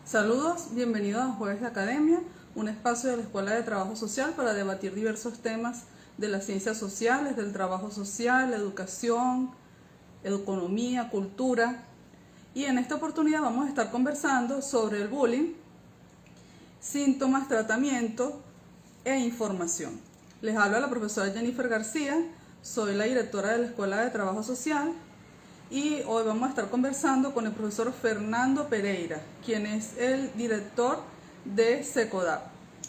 Saludos, bienvenidos a Jueves de Academia, un espacio de la Escuela de Trabajo Social para debatir diversos temas de las ciencias sociales, del trabajo social, educación, economía, cultura. Y en esta oportunidad vamos a estar conversando sobre el bullying, síntomas, tratamiento e información. Les habla la profesora Jennifer García, soy la directora de la Escuela de Trabajo Social y hoy vamos a estar conversando con el profesor Fernando Pereira, quien es el director de SECODAP.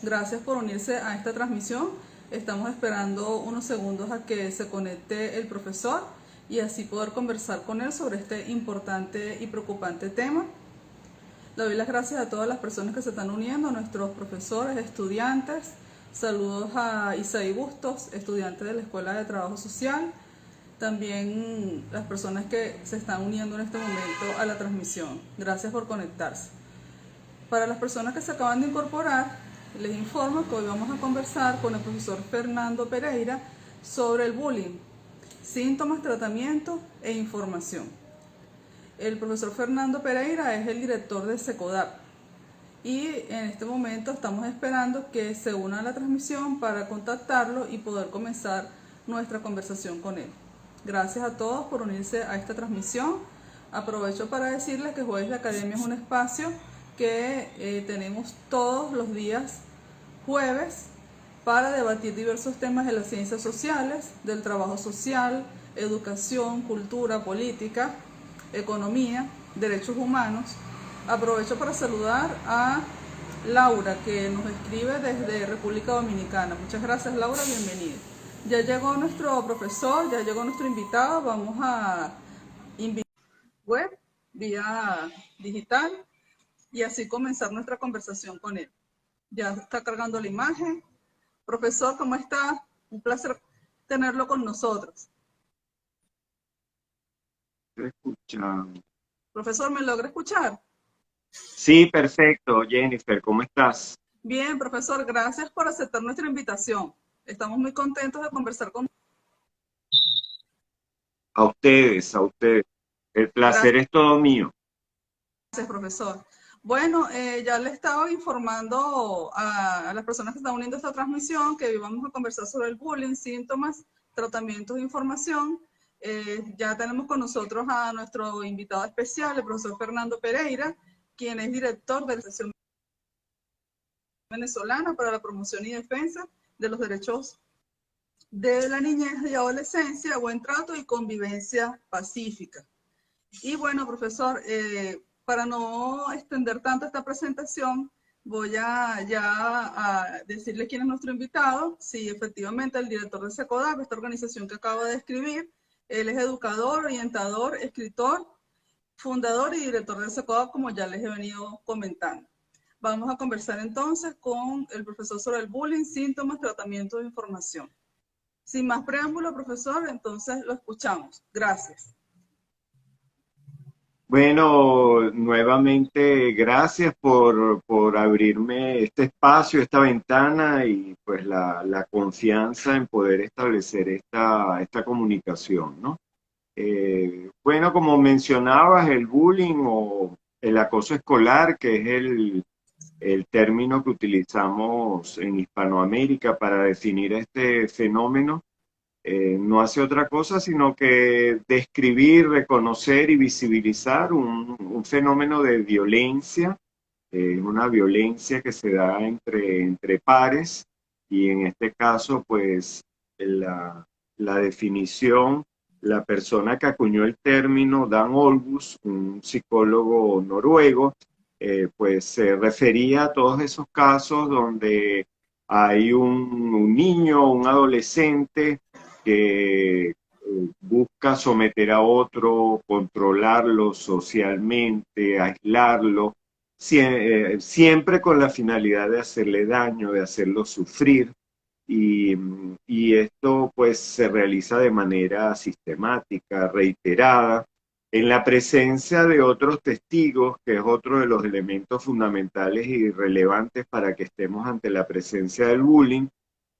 Gracias por unirse a esta transmisión. Estamos esperando unos segundos a que se conecte el profesor y así poder conversar con él sobre este importante y preocupante tema. Le doy las gracias a todas las personas que se están uniendo, a nuestros profesores, estudiantes. Saludos a Isaí Bustos, estudiante de la Escuela de Trabajo Social. También las personas que se están uniendo en este momento a la transmisión. Gracias por conectarse. Para las personas que se acaban de incorporar, les informo que hoy vamos a conversar con el profesor Fernando Pereira sobre el bullying, síntomas, tratamiento e información. El profesor Fernando Pereira es el director de SECODAP y en este momento estamos esperando que se una a la transmisión para contactarlo y poder comenzar nuestra conversación con él. Gracias a todos por unirse a esta transmisión. Aprovecho para decirles que Jueves de Academia es un espacio que tenemos todos los días jueves para debatir diversos temas de las ciencias sociales, del trabajo social, educación, cultura, política, economía, derechos humanos. Aprovecho para saludar a Laura, que nos escribe desde República Dominicana. Muchas gracias, Laura, bienvenida. Ya llegó nuestro profesor, ya llegó nuestro invitado. Vamos a invitar web vía digital y así comenzar nuestra conversación con él. Ya está cargando la imagen. Profesor, ¿cómo está? Un placer tenerlo con nosotros. Escucha. Profesor, ¿me logra escuchar? Sí, perfecto, Jennifer, ¿cómo estás? Bien, profesor, gracias por aceptar nuestra invitación. Estamos muy contentos de conversar con usted. A ustedes, a ustedes. El placer Gracias, es todo mío. profesor. Bueno, ya le estaba informando a las personas que están uniendo a esta transmisión que hoy vamos a conversar sobre el bullying, síntomas, tratamientos de información. Ya tenemos con nosotros a nuestro invitado especial, el profesor Fernando Pereira, quien es director de la Asociación Venezolana para la Promoción y Defensa de los Derechos de la Niñez y Adolescencia, Buen Trato y Convivencia Pacífica. Y bueno, profesor, para no extender tanto esta presentación, voy a decirle quién es nuestro invitado. Sí, efectivamente, el director de SECODAP, esta organización que acabo de describir, él es educador, orientador, escritor, fundador y director de SECODAP, como ya les he venido comentando. Vamos a conversar entonces con el profesor sobre el bullying, síntomas, tratamiento de información. Sin más preámbulo, profesor, entonces lo escuchamos. Gracias. Bueno, nuevamente gracias por abrirme este espacio, esta ventana y pues la confianza en poder establecer esta comunicación, ¿no? Bueno, como mencionabas, el bullying o el acoso escolar, que es el término que utilizamos en Hispanoamérica para definir este fenómeno, no hace otra cosa sino que describir, reconocer y visibilizar un fenómeno de violencia, una violencia que se da entre pares y en este caso, pues la definición, la persona que acuñó el término, Dan Olgus, un psicólogo noruego, pues se refería a todos esos casos donde hay un niño, un adolescente que busca someter a otro, controlarlo socialmente, aislarlo, siempre con la finalidad de hacerle daño, de hacerlo sufrir. Y, y esto pues se realiza de manera sistemática, reiterada, en la presencia de otros testigos, que es otro de los elementos fundamentales y relevantes para que estemos ante la presencia del bullying,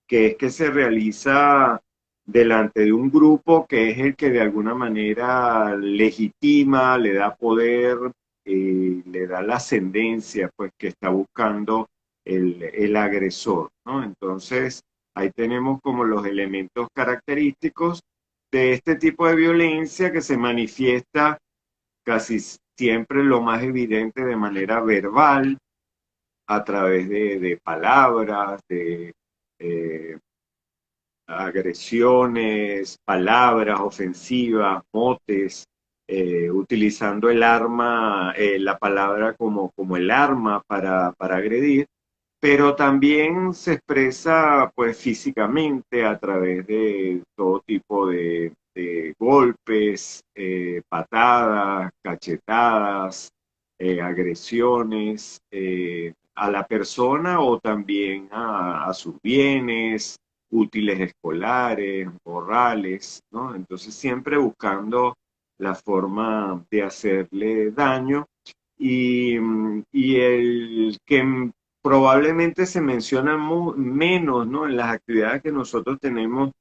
que es que se realiza delante de un grupo que es el que de alguna manera legitima, le da poder le da la ascendencia pues que está buscando el agresor, ¿no? Entonces, ahí tenemos como los elementos característicos de este tipo de violencia que se manifiesta casi siempre lo más evidente de manera verbal, a través de palabras, de eh, agresiones, palabras ofensivas, motes, utilizando el arma, la palabra como el arma para agredir, pero también se expresa pues físicamente a través de todo tipo de golpes, patadas, cachetadas, agresiones a la persona o también a sus bienes, útiles escolares, morrales, ¿no? Entonces siempre buscando la forma de hacerle daño y el que probablemente se menciona menos, ¿no? En las actividades que nosotros tenemos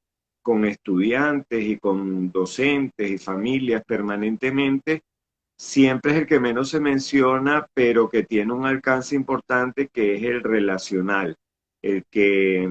con estudiantes y con docentes y familias permanentemente, siempre es el que menos se menciona, pero que tiene un alcance importante, que es el relacional, el que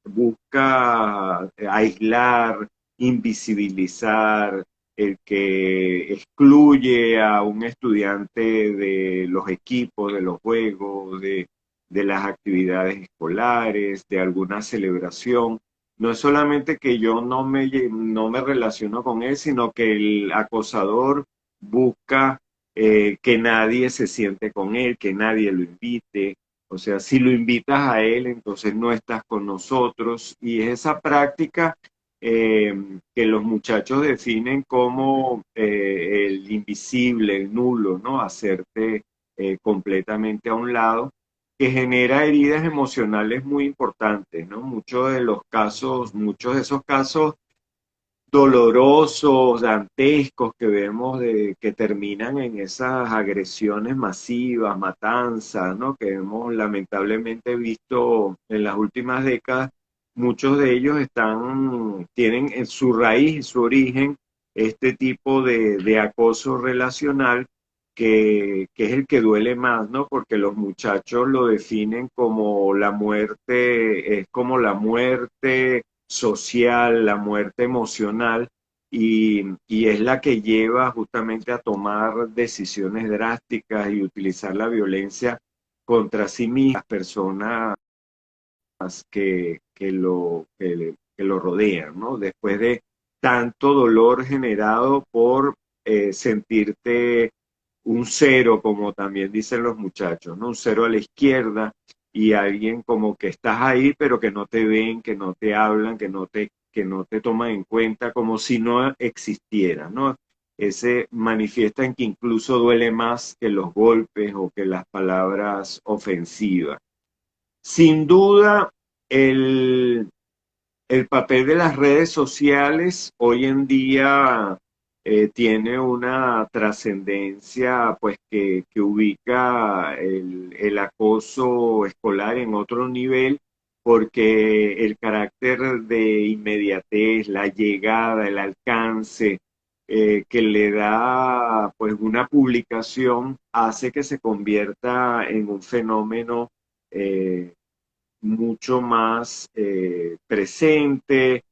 busca aislar, invisibilizar, el que excluye a un estudiante de los equipos, de los juegos, de las actividades escolares, de alguna celebración. No es solamente que yo no me relaciono con él, sino que el acosador busca que nadie se siente con él, que nadie lo invite. O sea, si lo invitas a él, entonces no estás con nosotros. Y es esa práctica eh, que los muchachos definen como el invisible, el nulo, ¿no? Hacerte completamente a un lado, que genera heridas emocionales muy importantes, ¿no? Muchos de esos casos dolorosos, dantescos que vemos que terminan en esas agresiones masivas, matanzas, ¿no? Que hemos lamentablemente visto en las últimas décadas, muchos de ellos tienen en su raíz y su origen este tipo de acoso relacional que es el que duele más, ¿no? Porque los muchachos lo definen como la muerte, es como la muerte social, la muerte emocional, y es la que lleva justamente a tomar decisiones drásticas y utilizar la violencia contra sí mismas, personas que lo rodean, ¿no? Después de tanto dolor generado por sentirte un cero, como también dicen los muchachos, ¿no? Un cero a la izquierda y alguien como que estás ahí, pero que no te ven, que no te hablan, que no te toman en cuenta, como si no existiera, ¿no? Ese manifiesta en que incluso duele más que los golpes o que las palabras ofensivas. Sin duda, el, el papel de las redes sociales hoy en día tiene una trascendencia pues que ubica el acoso escolar en otro nivel porque el carácter de inmediatez, la llegada, el alcance que le da pues una publicación hace que se convierta en un fenómeno eh, mucho más presente,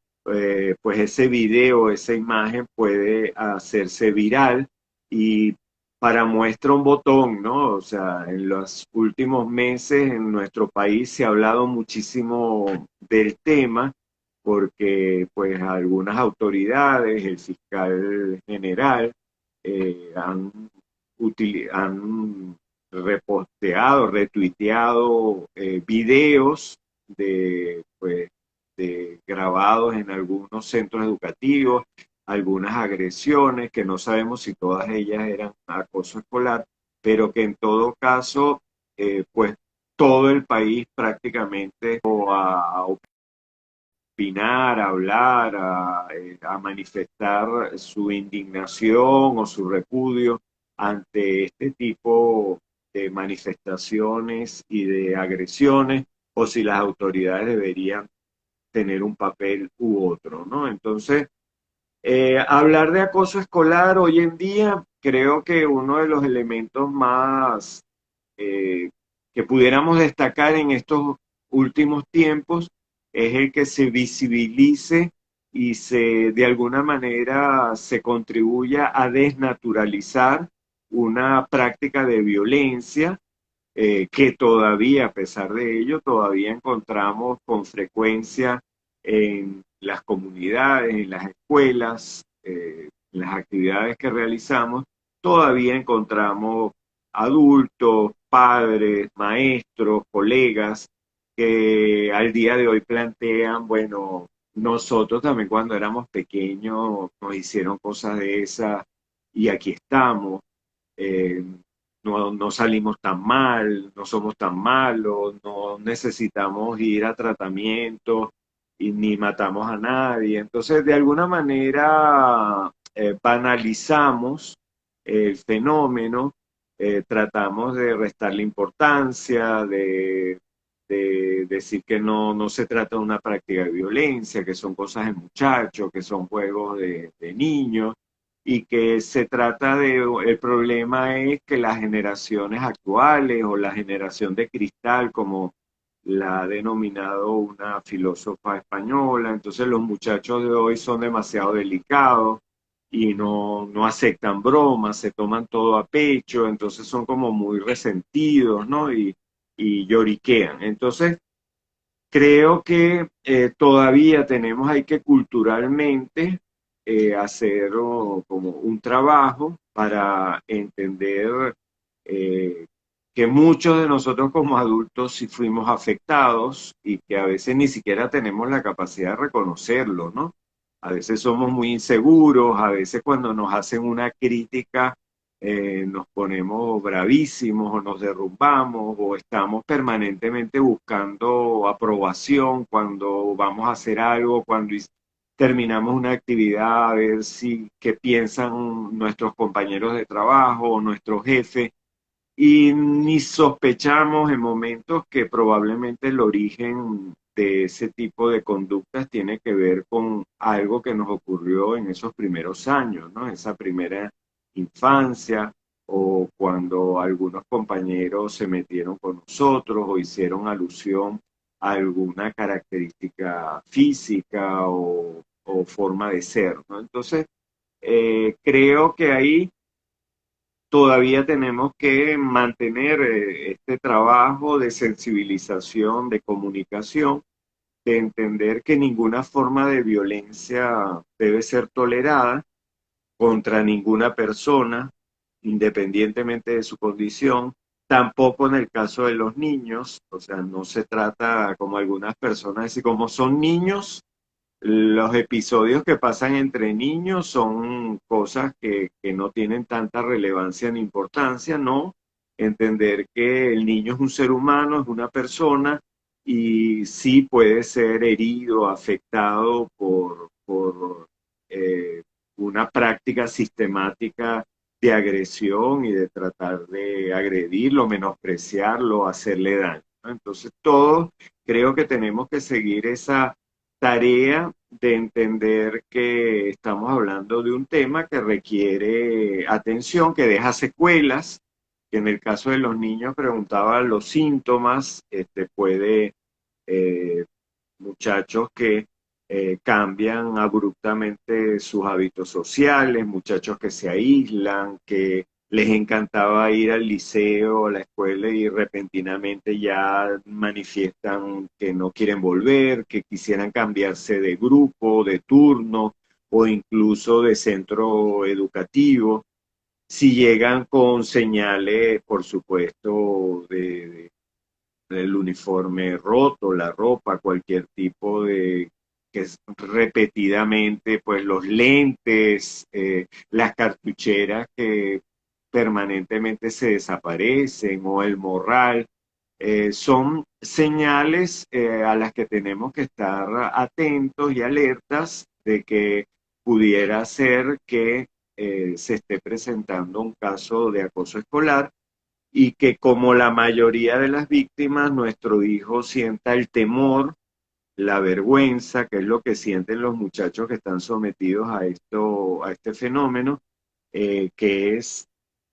pues ese video, esa imagen puede hacerse viral y para muestra un botón, ¿no? O sea, en los últimos meses en nuestro país se ha hablado muchísimo del tema porque pues algunas autoridades, el fiscal general, han reposteado, retuiteado videos pues, de grabados en algunos centros educativos, algunas agresiones que no sabemos si todas ellas eran acoso escolar, pero que en todo caso, pues todo el país prácticamente a opinar, a hablar, a manifestar su indignación o su repudio ante este tipo de manifestaciones y de agresiones, o si las autoridades deberían tener un papel u otro, ¿no? Entonces, Hablar de acoso escolar hoy en día, creo que uno de los elementos más eh, que pudiéramos destacar en estos últimos tiempos es el que se visibilice y de alguna manera se contribuya a desnaturalizar una práctica de violencia que todavía, a pesar de ello, todavía encontramos con frecuencia en las comunidades, en las escuelas, en las actividades que realizamos, todavía encontramos adultos, padres, maestros, colegas, que al día de hoy plantean, bueno, nosotros también cuando éramos pequeños nos hicieron cosas de esas y aquí estamos. Eh, no salimos tan mal, no somos tan malos, no necesitamos ir a tratamiento y ni matamos a nadie. Entonces, de alguna manera, banalizamos el fenómeno, tratamos de restarle importancia, de decir que no se trata de una práctica de violencia, que son cosas de muchachos, que son juegos de niños y que se trata el problema es que las generaciones actuales o la generación de cristal, como la ha denominado una filósofa española, entonces los muchachos de hoy son demasiado delicados y no aceptan bromas, se toman todo a pecho, entonces son como muy resentidos, ¿no? Y lloriquean. Entonces, creo que todavía tenemos hay que culturalmente hacer como un trabajo para entender eh, que muchos de nosotros como adultos sí fuimos afectados y que a veces ni siquiera tenemos la capacidad de reconocerlo, ¿no? A veces somos muy inseguros, a veces cuando nos hacen una crítica nos ponemos bravísimos o nos derrumbamos o estamos permanentemente buscando aprobación cuando vamos a hacer algo, cuando terminamos una actividad, a ver si qué piensan nuestros compañeros de trabajo o nuestro jefe y ni sospechamos en momentos que probablemente el origen de ese tipo de conductas tiene que ver con algo que nos ocurrió en esos primeros años, ¿no? Esa primera infancia o cuando algunos compañeros se metieron con nosotros o hicieron alusión a alguna característica física o forma de ser, ¿no? Entonces, creo que ahí todavía tenemos que mantener este trabajo de sensibilización, de comunicación, de entender que ninguna forma de violencia debe ser tolerada contra ninguna persona, independientemente de su condición, tampoco en el caso de los niños, o sea, no se trata como algunas personas, decir, como son niños, los episodios que pasan entre niños son cosas que no tienen tanta relevancia ni importancia, ¿no? Entender que el niño es un ser humano, es una persona y sí puede ser herido, afectado por una práctica sistemática de agresión y de tratar de agredirlo, menospreciarlo, hacerle daño, ¿no? Entonces, todos creo que tenemos que seguir esa tarea de entender que estamos hablando de un tema que requiere atención, que deja secuelas, que en el caso de los niños preguntaba los síntomas, puede eh, muchachos que cambian abruptamente sus hábitos sociales, muchachos que se aíslan, que les encantaba ir al liceo, a la escuela y repentinamente ya manifiestan que no quieren volver, que quisieran cambiarse de grupo, de turno o incluso de centro educativo. Si llegan con señales, por supuesto, del uniforme roto, la ropa, cualquier tipo de que es repetidamente, pues los lentes, las cartucheras que permanentemente se desaparecen o el morral, son señales a las que tenemos que estar atentos y alertas de que pudiera ser que se esté presentando un caso de acoso escolar y que como la mayoría de las víctimas, nuestro hijo sienta el temor la vergüenza, que es lo que sienten los muchachos que están sometidos a esto, a este fenómeno, que es,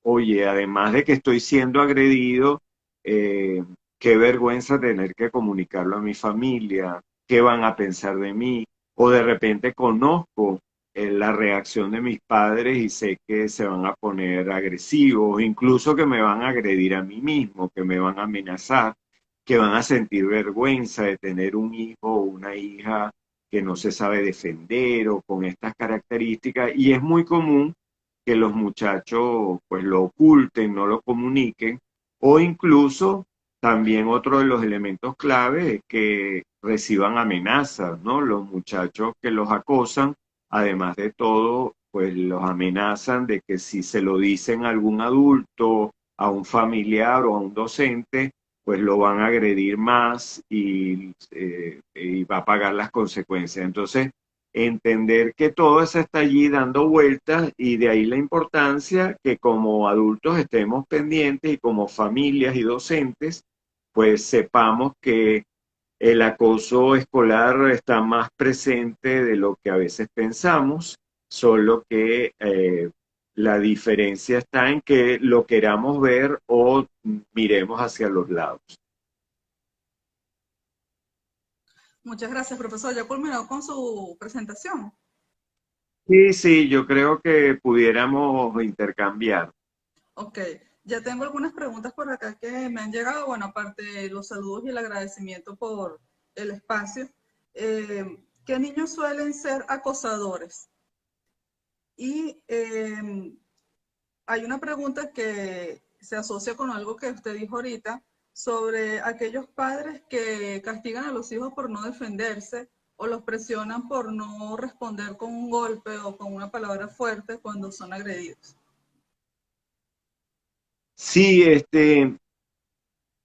oye, además de que estoy siendo agredido, eh, qué vergüenza tener que comunicarlo a mi familia, qué van a pensar de mí, o de repente conozco la reacción de mis padres y sé que se van a poner agresivos, incluso que me van a agredir a mí mismo, que me van a amenazar, que van a sentir vergüenza de tener un hijo o una hija que no se sabe defender o con estas características. Y es muy común que los muchachos pues lo oculten, no lo comuniquen, o incluso también otro de los elementos clave es que reciban amenazas, ¿no? Los muchachos que los acosan, además de todo, pues los amenazan de que si se lo dicen a algún adulto, a un familiar o a un docente, pues lo van a agredir más y va a pagar las consecuencias. Entonces, entender que todo eso está allí dando vueltas y de ahí la importancia que como adultos estemos pendientes y como familias y docentes, pues sepamos que el acoso escolar está más presente de lo que a veces pensamos, solo que la diferencia está en que lo queramos ver o miremos hacia los lados. Muchas gracias, profesor. Ya culminó con su presentación. Sí, sí, yo creo que pudiéramos intercambiar. Ok, ya tengo algunas preguntas por acá que me han llegado. Bueno, aparte de los saludos y el agradecimiento por el espacio. ¿Qué niños suelen ser acosadores? Y hay una pregunta que se asocia con algo que usted dijo ahorita sobre aquellos padres que castigan a los hijos por no defenderse o los presionan por no responder con un golpe o con una palabra fuerte cuando son agredidos. Sí,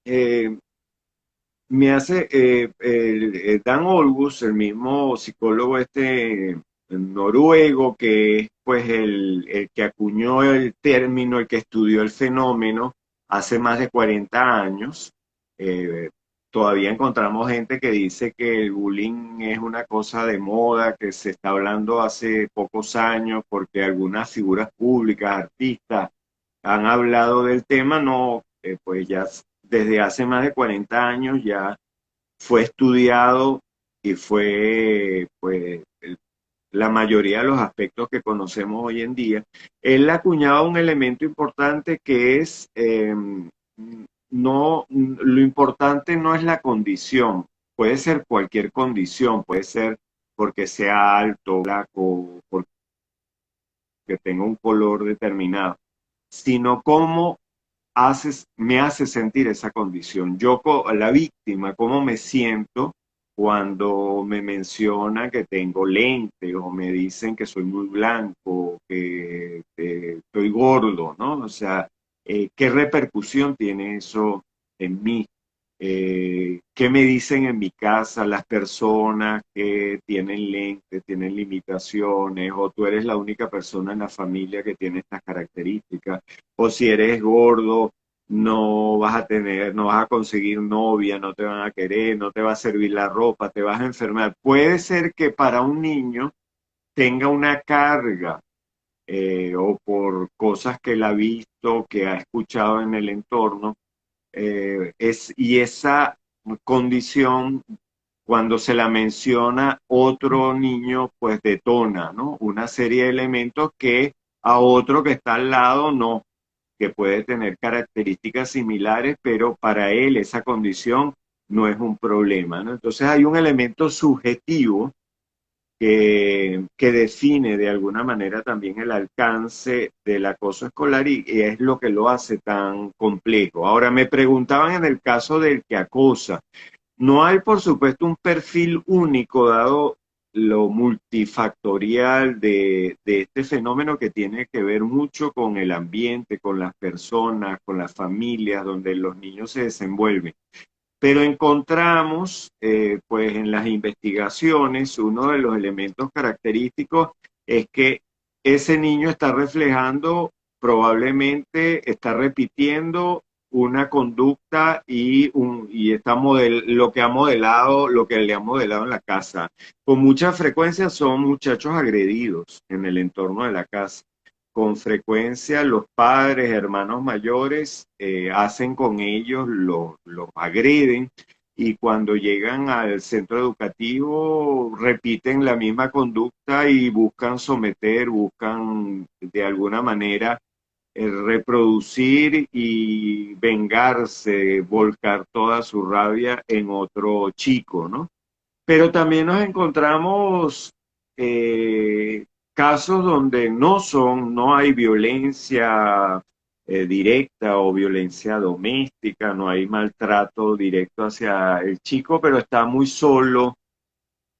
eh, me hace Dan Olgus, el mismo psicólogo noruego, que es pues el que acuñó el término, el que estudió el fenómeno hace más de 40 años. Eh, Todavía encontramos gente que dice que el bullying es una cosa de moda, que se está hablando hace pocos años porque algunas figuras públicas, artistas, han hablado del tema. No, pues ya desde hace más de 40 años ya fue estudiado y fue, pues, la mayoría de los aspectos que conocemos hoy en día. Él acuñaba un elemento importante que es, no, lo importante no es la condición, puede ser cualquier condición, puede ser porque sea alto, blanco, porque tenga un color determinado, sino cómo me hace sentir esa condición. Yo, la víctima, cómo me siento cuando me menciona que tengo lentes o me dicen que soy muy blanco, que estoy gordo, ¿no? O sea, ¿qué repercusión tiene eso en mí? ¿Qué me dicen en mi casa las personas que tienen lentes, tienen limitaciones, o tú eres la única persona en la familia que tiene estas características, o si eres gordo, no vas a tener, no vas a conseguir novia, no te van a querer, no te va a servir la ropa, te vas a enfermar? Puede ser que para un niño tenga una carga, o por cosas que él ha visto, que ha escuchado en el entorno, y esa condición, cuando se la menciona otro niño, pues detona, ¿no? Una serie de elementos que a otro que está al lado no, que puede tener características similares, pero para él esa condición no es un problema, ¿no? Entonces hay un elemento subjetivo que define de alguna manera también el alcance del acoso escolar y es lo que lo hace tan complejo. Ahora, me preguntaban en el caso del que acosa. No hay, por supuesto, un perfil único dado lo multifactorial de este fenómeno que tiene que ver mucho con el ambiente, con las personas, con las familias donde los niños se desenvuelven. Pero encontramos, pues en las investigaciones, uno de los elementos característicos es que ese niño está reflejando, probablemente está repitiendo una conducta y lo que ha modelado, lo que le ha modelado en la casa. Con mucha frecuencia son muchachos agredidos en el entorno de la casa. Con frecuencia los padres, hermanos mayores, hacen con ellos, los agreden y cuando llegan al centro educativo repiten la misma conducta y buscan someter, buscan de alguna manera reproducir y vengarse, volcar toda su rabia en otro chico, ¿no? Pero también nos encontramos casos donde no hay violencia directa o violencia doméstica, no hay maltrato directo hacia el chico, pero está muy solo,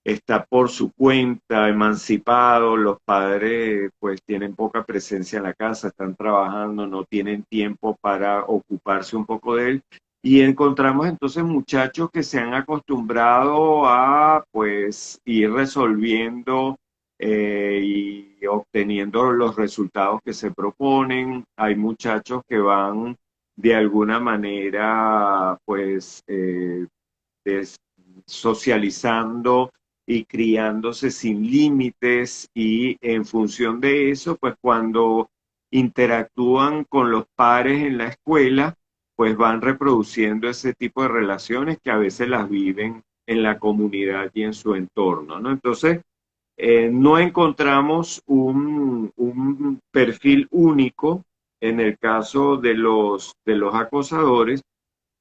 está por su cuenta, emancipado, los padres pues tienen poca presencia en la casa, están trabajando, no tienen tiempo para ocuparse un poco de él. Y encontramos entonces muchachos que se han acostumbrado a pues ir resolviendo y obteniendo los resultados que se proponen. Hay muchachos que van de alguna manera pues socializando y criándose sin límites y en función de eso, pues cuando interactúan con los pares en la escuela, pues van reproduciendo ese tipo de relaciones que a veces las viven en la comunidad y en su entorno, ¿no? Entonces, no encontramos un perfil único en el caso de los acosadores,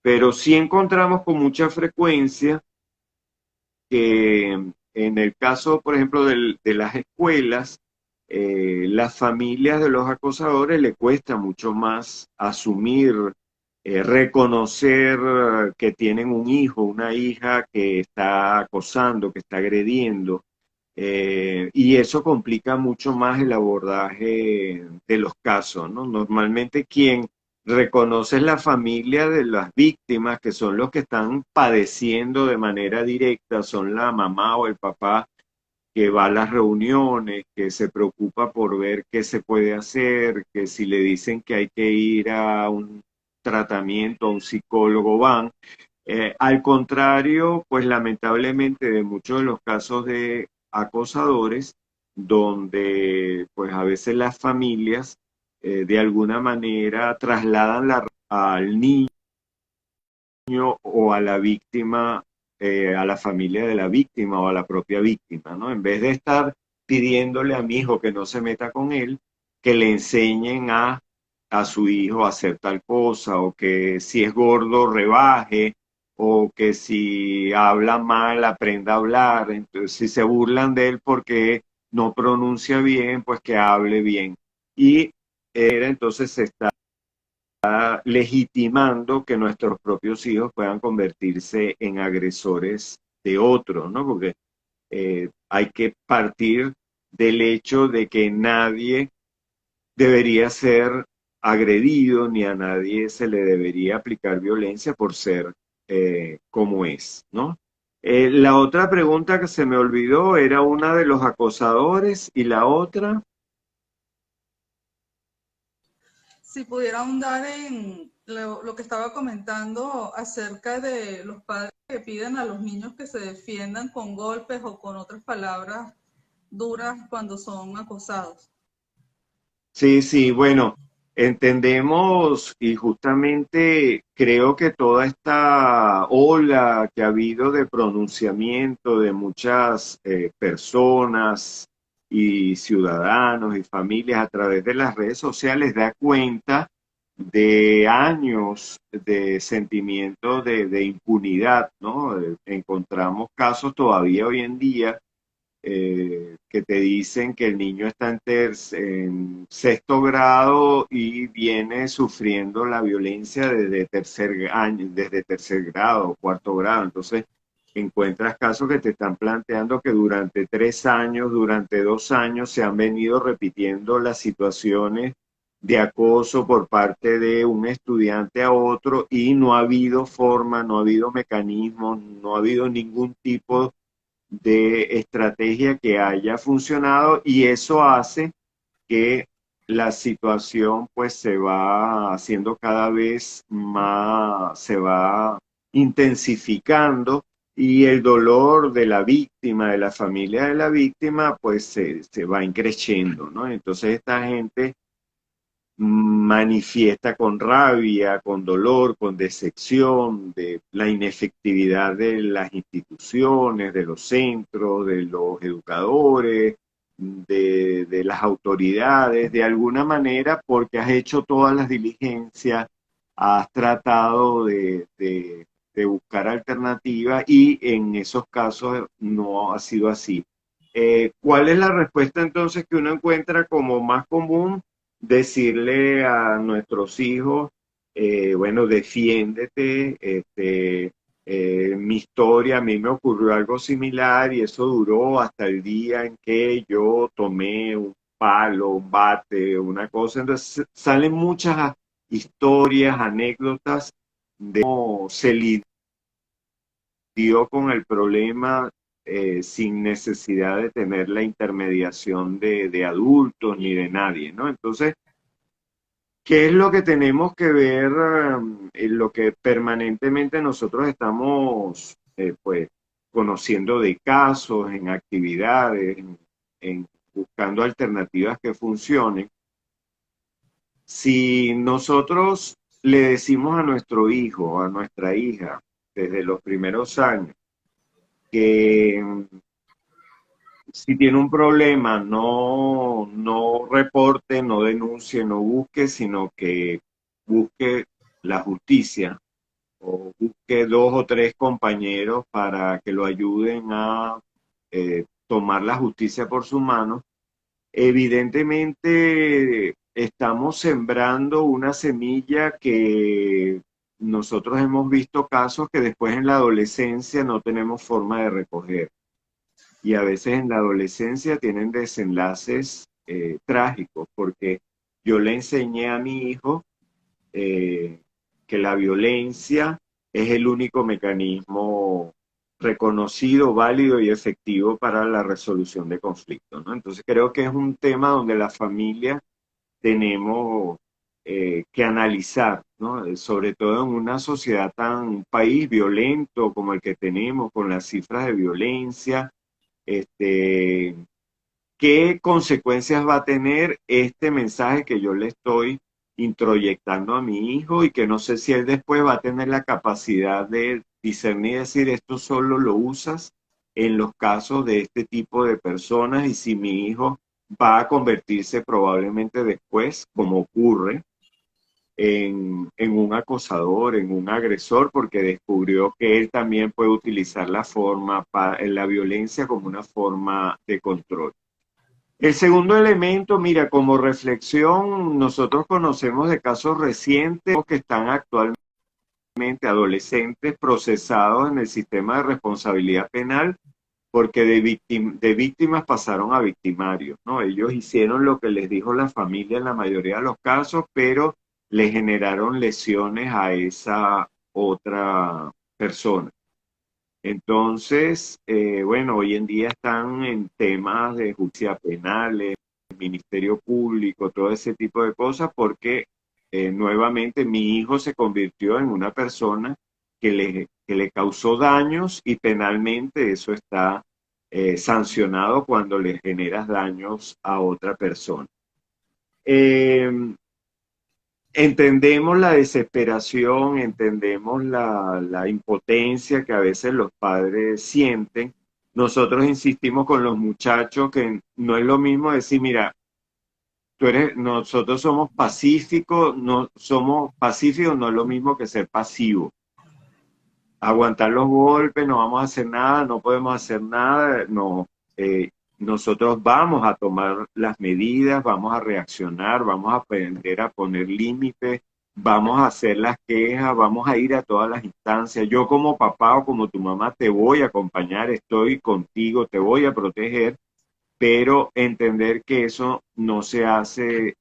pero sí encontramos con mucha frecuencia que en el caso, por ejemplo, de las escuelas, las familias de los acosadores le cuesta mucho más asumir, reconocer que tienen un hijo, una hija que está acosando, que está agrediendo, y eso complica mucho más el abordaje de los casos, ¿no? Normalmente quien reconoce es la familia de las víctimas, que son los que están padeciendo de manera directa, son la mamá o el papá que va a las reuniones, que se preocupa por ver qué se puede hacer, que si le dicen que hay que ir a un tratamiento, a un psicólogo van. Al contrario, pues lamentablemente de muchos de los casos de acosadores, donde pues a veces las familias de alguna manera trasladan al niño o a la víctima, a la familia de la víctima o a la propia víctima, ¿no? En vez de estar pidiéndole a mi hijo que no se meta con él, que le enseñen a su hijo a hacer tal cosa, o que si es gordo rebaje, o que si habla mal aprenda a hablar. Entonces, si se burlan de él porque no pronuncia bien, pues que hable bien. Y entonces se está legitimando que nuestros propios hijos puedan convertirse en agresores de otros, ¿no? Porque hay que partir del hecho de que nadie debería ser agredido ni a nadie se le debería aplicar violencia por ser como es, ¿no? La otra pregunta que se me olvidó era una de los acosadores y la otra. Si pudiera ahondar en lo que estaba comentando acerca de los padres que piden a los niños que se defiendan con golpes o con otras palabras duras cuando son acosados. Sí, sí, bueno, entendemos y justamente creo que toda esta ola que ha habido de pronunciamiento de muchas personas y ciudadanos y familias a través de las redes sociales da cuenta de años de sentimiento de impunidad, ¿no? Encontramos casos todavía hoy en día que te dicen que el niño está en sexto grado y viene sufriendo la violencia desde tercer año, desde tercer grado, cuarto grado. Entonces, encuentras casos que te están planteando que durante 3 años, durante 2 años, se han venido repitiendo las situaciones de acoso por parte de un estudiante a otro y no ha habido forma, no ha habido mecanismo, no ha habido ningún tipo de estrategia que haya funcionado y eso hace que la situación pues se va haciendo cada vez más, se va intensificando y el dolor de la víctima, de la familia de la víctima, pues se va increciendo, ¿no? Entonces esta gente manifiesta con rabia, con dolor, con decepción de la inefectividad de las instituciones, de los centros, de los educadores, de las autoridades, de alguna manera, porque has hecho todas las diligencias, has tratado de buscar alternativas y en esos casos no ha sido así. ¿Cuál es la respuesta entonces que uno encuentra como más común? Decirle a nuestros hijos, bueno, defiéndete, mi historia, a mí me ocurrió algo similar y eso duró hasta el día en que yo tomé un palo, un bate, una cosa. Entonces salen muchas historias, anécdotas de cómo se lidió con el problema sin necesidad de tener la intermediación de adultos ni de nadie, ¿no? Entonces, ¿qué es lo que tenemos que ver en lo que permanentemente nosotros estamos pues conociendo de casos, en actividades, en buscando alternativas que funcionen? Si nosotros le decimos a nuestro hijo, a nuestra hija, desde los primeros años, que si tiene un problema, no reporte, no denuncie, no busque, sino que busque la justicia o busque dos o tres compañeros para que lo ayuden a tomar la justicia por su mano. Evidentemente estamos sembrando una semilla que nosotros hemos visto casos que después en la adolescencia no tenemos forma de recoger y a veces en la adolescencia tienen desenlaces trágicos, porque yo le enseñé a mi hijo eh, que la violencia es el único mecanismo reconocido, válido y efectivo para la resolución de conflictos, ¿no? Entonces creo que es un tema donde la familia tenemos que analizar, ¿no? Sobre todo en una sociedad un país violento como el que tenemos, con las cifras de violencia, este, ¿qué consecuencias va a tener este mensaje que yo le estoy introyectando a mi hijo y que no sé si él después va a tener la capacidad de discernir y decir esto solo lo usas en los casos de este tipo de personas y si mi hijo va a convertirse probablemente después, como ocurre, en un acosador, en un agresor, porque descubrió que él también puede utilizar la violencia como una forma de control. El segundo elemento, mira, como reflexión, nosotros conocemos de casos recientes que están actualmente adolescentes procesados en el sistema de responsabilidad penal porque de víctimas pasaron a victimarios, ¿no? Ellos hicieron lo que les dijo la familia en la mayoría de los casos, pero le generaron lesiones a esa otra persona. Entonces, bueno, hoy en día están en temas de justicia penal, Ministerio Público, todo ese tipo de cosas, porque nuevamente mi hijo se convirtió en una persona que le causó daños y penalmente eso está sancionado cuando le generas daños a otra persona. Eh, Entendemos la desesperación, entendemos la impotencia que a veces los padres sienten. Nosotros insistimos con los muchachos que no es lo mismo decir, mira, nosotros somos pacíficos, no es lo mismo que ser pasivos. Aguantar los golpes, no vamos a hacer nada, no podemos hacer nada, no. Nosotros vamos a tomar las medidas, vamos a reaccionar, vamos a aprender a poner límites, vamos a hacer las quejas, vamos a ir a todas las instancias. Yo como papá o como tu mamá te voy a acompañar, estoy contigo, te voy a proteger, pero entender que eso no se hace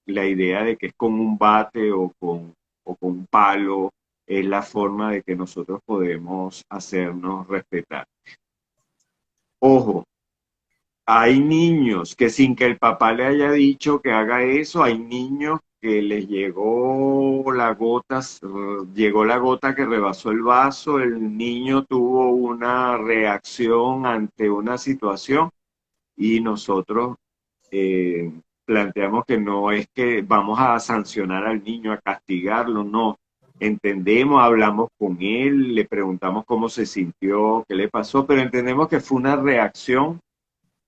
la idea de que es con un bate o con un palo, es la forma de que nosotros podemos hacernos respetar. Ojo, hay niños que sin que el papá le haya dicho que haga eso, hay niños que les llegó la gota que rebasó el vaso, el niño tuvo una reacción ante una situación y nosotros eh, planteamos que no es que vamos a sancionar al niño, a castigarlo, no. Entendemos, hablamos con él, le preguntamos cómo se sintió, qué le pasó, pero entendemos que fue una reacción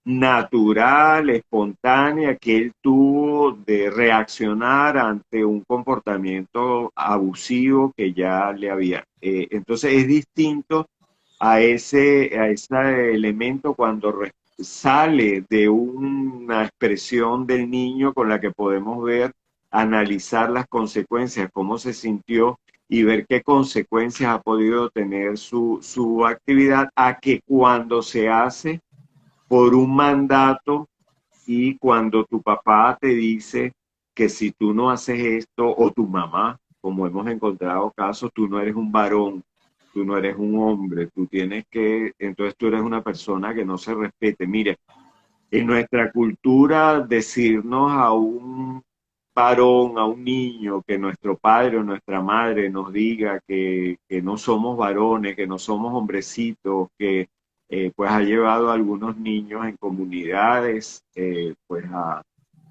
natural, espontánea que él tuvo de reaccionar ante un comportamiento abusivo que ya le había. Entonces es distinto a ese elemento cuando sale de una expresión del niño con la que podemos ver, analizar las consecuencias, cómo se sintió y ver qué consecuencias ha podido tener su actividad, a que cuando se hace por un mandato y cuando tu papá te dice que si tú no haces esto, o tu mamá, como hemos encontrado casos, tú no eres un varón, tú no eres un hombre, tú tienes que, entonces tú eres una persona que no se respete. Mire, en nuestra cultura decirnos a un varón, a un niño, que nuestro padre o nuestra madre nos diga que no somos varones, que no somos hombrecitos, que pues ha llevado a algunos niños en comunidades pues a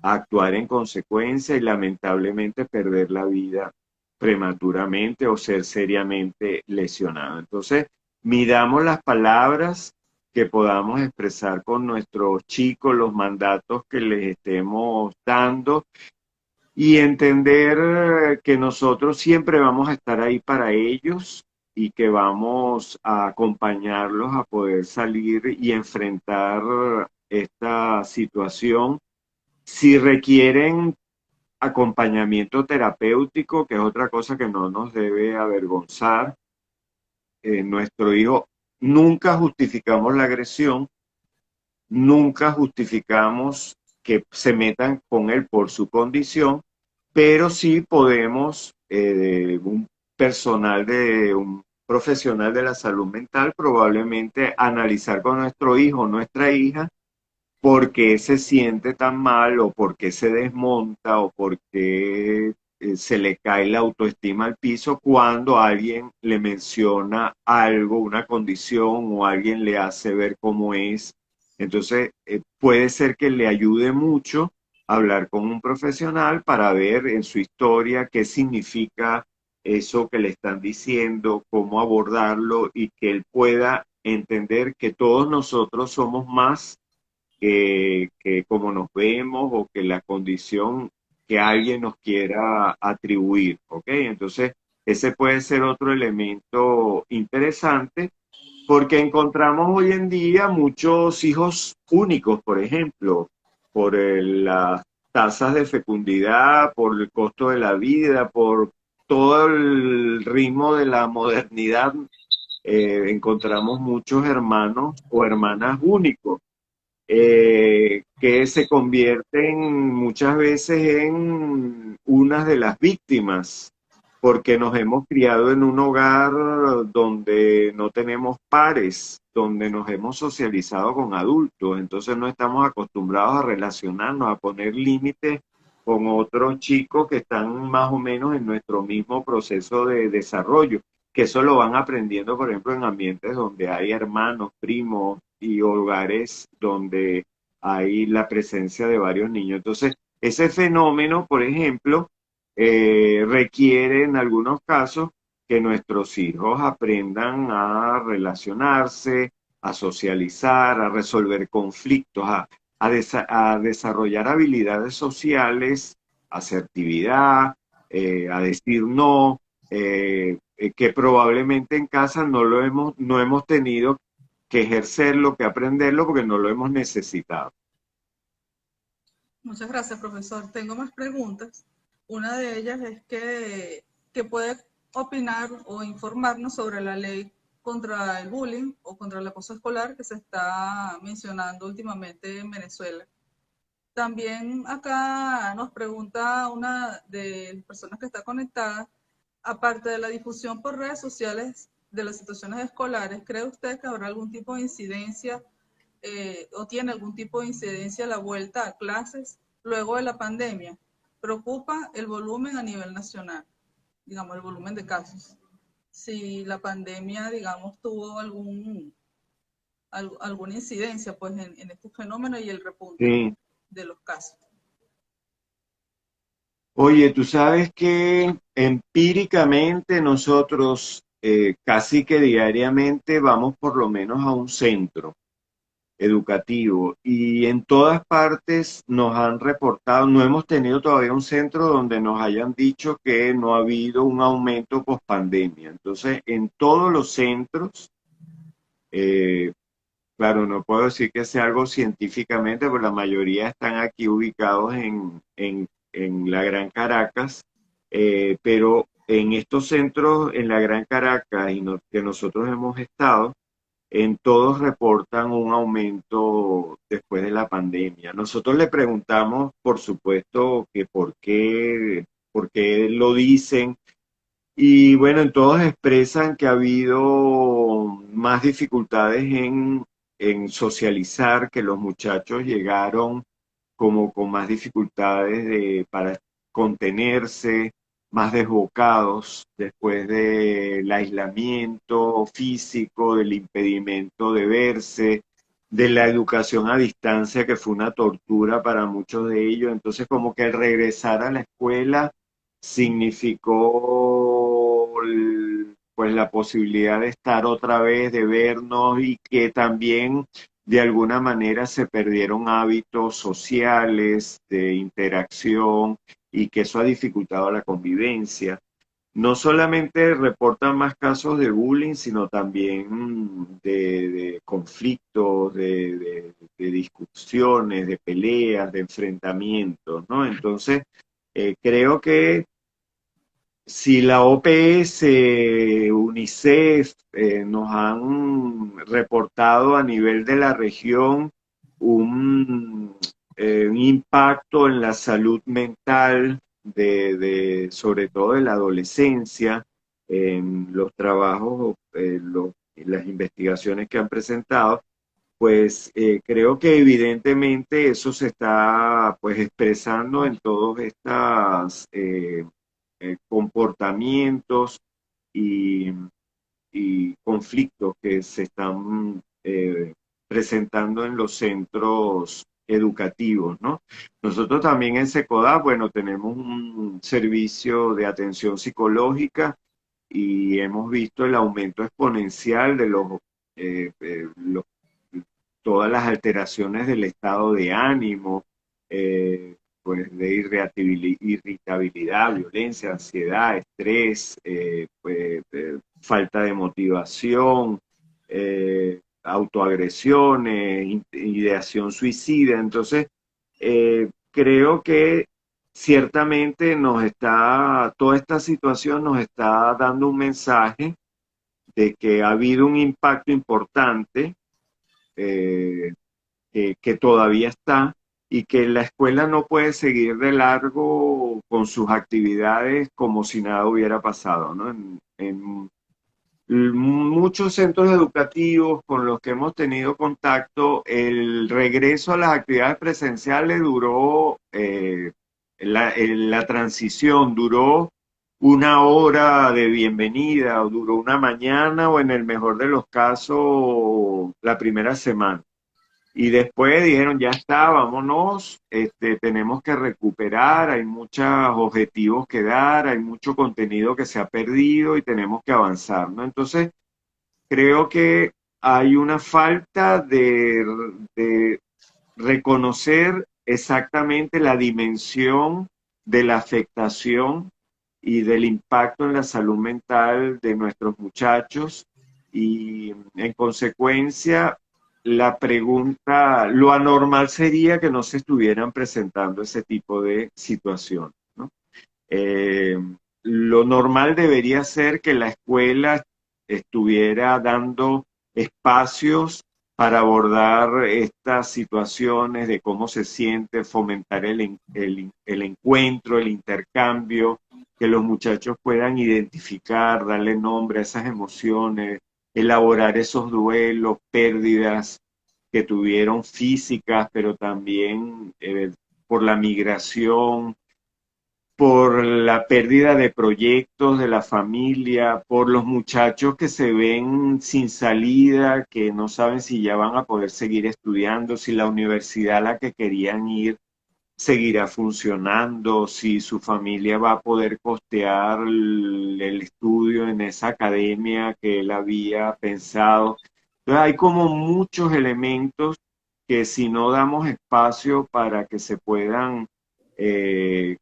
actuar en consecuencia y lamentablemente perder la vida prematuramente o ser seriamente lesionado. Entonces, midamos las palabras que podamos expresar con nuestros chicos, los mandatos que les estemos dando y entender que nosotros siempre vamos a estar ahí para ellos y que vamos a acompañarlos a poder salir y enfrentar esta situación. Si requieren acompañamiento terapéutico, que es otra cosa que no nos debe avergonzar, nuestro hijo, nunca justificamos la agresión, nunca justificamos que se metan con él por su condición, pero sí podemos, un profesional de la salud mental, probablemente analizar con nuestro hijo o nuestra hija por qué se siente tan mal o por qué se desmonta o por qué se le cae la autoestima al piso cuando alguien le menciona algo, una condición o alguien le hace ver cómo es. Entonces, puede ser que le ayude mucho hablar con un profesional para ver en su historia qué significa eso que le están diciendo, cómo abordarlo y que él pueda entender que todos nosotros somos más que como nos vemos o que la condición que alguien nos quiera atribuir, ¿ok? Entonces, ese puede ser otro elemento interesante porque encontramos hoy en día muchos hijos únicos, por ejemplo, por las tasas de fecundidad, por el costo de la vida, por todo el ritmo de la modernidad, encontramos muchos hermanos o hermanas únicos que se convierten muchas veces en unas de las víctimas, porque nos hemos criado en un hogar donde no tenemos pares, donde nos hemos socializado con adultos, entonces no estamos acostumbrados a relacionarnos, a poner límites con otros chicos que están más o menos en nuestro mismo proceso de desarrollo, que eso lo van aprendiendo, por ejemplo, en ambientes donde hay hermanos, primos, y hogares donde hay la presencia de varios niños. Entonces, ese fenómeno, por ejemplo, requiere en algunos casos que nuestros hijos aprendan a relacionarse, a socializar, a resolver conflictos, a desarrollar habilidades sociales, asertividad, a decir no, que probablemente en casa no hemos tenido que ejercerlo, que aprenderlo, porque no lo hemos necesitado. Muchas gracias, profesor. Tengo más preguntas. Una de ellas es que puede opinar o informarnos sobre la ley contra el bullying o contra el acoso escolar que se está mencionando últimamente en Venezuela. También acá nos pregunta una de las personas que está conectada, aparte de la difusión por redes sociales de las situaciones escolares, ¿cree usted que habrá algún tipo de incidencia o tiene algún tipo de incidencia la vuelta a clases luego de la pandemia. Preocupa el volumen a nivel nacional, digamos, el volumen de casos. Si la pandemia, digamos, tuvo alguna incidencia pues en este fenómeno y el repunte Sí. de los casos. Oye, tú sabes que empíricamente nosotros casi que diariamente vamos por lo menos a un centro educativo y en todas partes nos han reportado, no hemos tenido todavía un centro donde nos hayan dicho que no ha habido un aumento post pandemia. Entonces, en todos los centros, eh, claro, no puedo decir que sea algo científicamente, porque la mayoría están aquí ubicados en la Gran Caracas, pero en estos centros en la Gran Caracas que nosotros hemos estado, en todos reportan un aumento después de la pandemia. Nosotros le preguntamos, por supuesto, que por qué lo dicen. Y bueno, en todos expresan que ha habido más dificultades en socializar, que los muchachos llegaron como con más dificultades para contenerse, más desbocados después del aislamiento físico, del impedimento de verse, de la educación a distancia, que fue una tortura para muchos de ellos. Entonces, como que el regresar a la escuela significó pues la posibilidad de estar otra vez, de vernos y que también de alguna manera se perdieron hábitos sociales, de interacción y que eso ha dificultado la convivencia. No solamente reportan más casos de bullying, sino también de conflictos, de discusiones, de peleas, de enfrentamientos, ¿no? Entonces, creo que si la OPS, UNICEF nos han reportado a nivel de la región un, un impacto en la salud mental sobre todo de la adolescencia, en los trabajos, las investigaciones que han presentado, pues creo que evidentemente eso se está pues expresando en todas estas comportamientos y, y, conflictos que se están presentando en los centros educativos, ¿no? Nosotros también en SECODA, bueno, tenemos un servicio de atención psicológica y hemos visto el aumento exponencial de todas las alteraciones del estado de ánimo, pues de irritabilidad, violencia, ansiedad, estrés, pues, falta de motivación, autoagresiones, ideación suicida. Entonces, creo que ciertamente toda esta situación nos está dando un mensaje de que ha habido un impacto importante eh, que todavía está y que la escuela no puede seguir de largo con sus actividades como si nada hubiera pasado, ¿no? En muchos centros educativos con los que hemos tenido contacto, el regreso a las actividades presenciales duró, la transición duró una hora de bienvenida, o duró una mañana, o en el mejor de los casos, la primera semana. Y después dijeron, ya está, vámonos, tenemos que recuperar, hay muchos objetivos que dar, hay mucho contenido que se ha perdido y tenemos que avanzar, ¿no? Entonces, creo que hay una falta de reconocer exactamente la dimensión de la afectación y del impacto en la salud mental de nuestros muchachos y en consecuencia la pregunta, lo anormal sería que no se estuvieran presentando ese tipo de situaciones, ¿no? Eh, lo normal debería ser que la escuela estuviera dando espacios para abordar estas situaciones de cómo se siente, fomentar el encuentro, el intercambio, que los muchachos puedan identificar, darle nombre a esas emociones, elaborar esos duelos, pérdidas, que tuvieron físicas, pero también por la migración, por la pérdida de proyectos de la familia, por los muchachos que se ven sin salida, que no saben si ya van a poder seguir estudiando, si la universidad a la que querían ir seguirá funcionando, si su familia va a poder costear el estudio en esa academia que él había pensado. Entonces hay como muchos elementos que si no damos espacio para que se puedan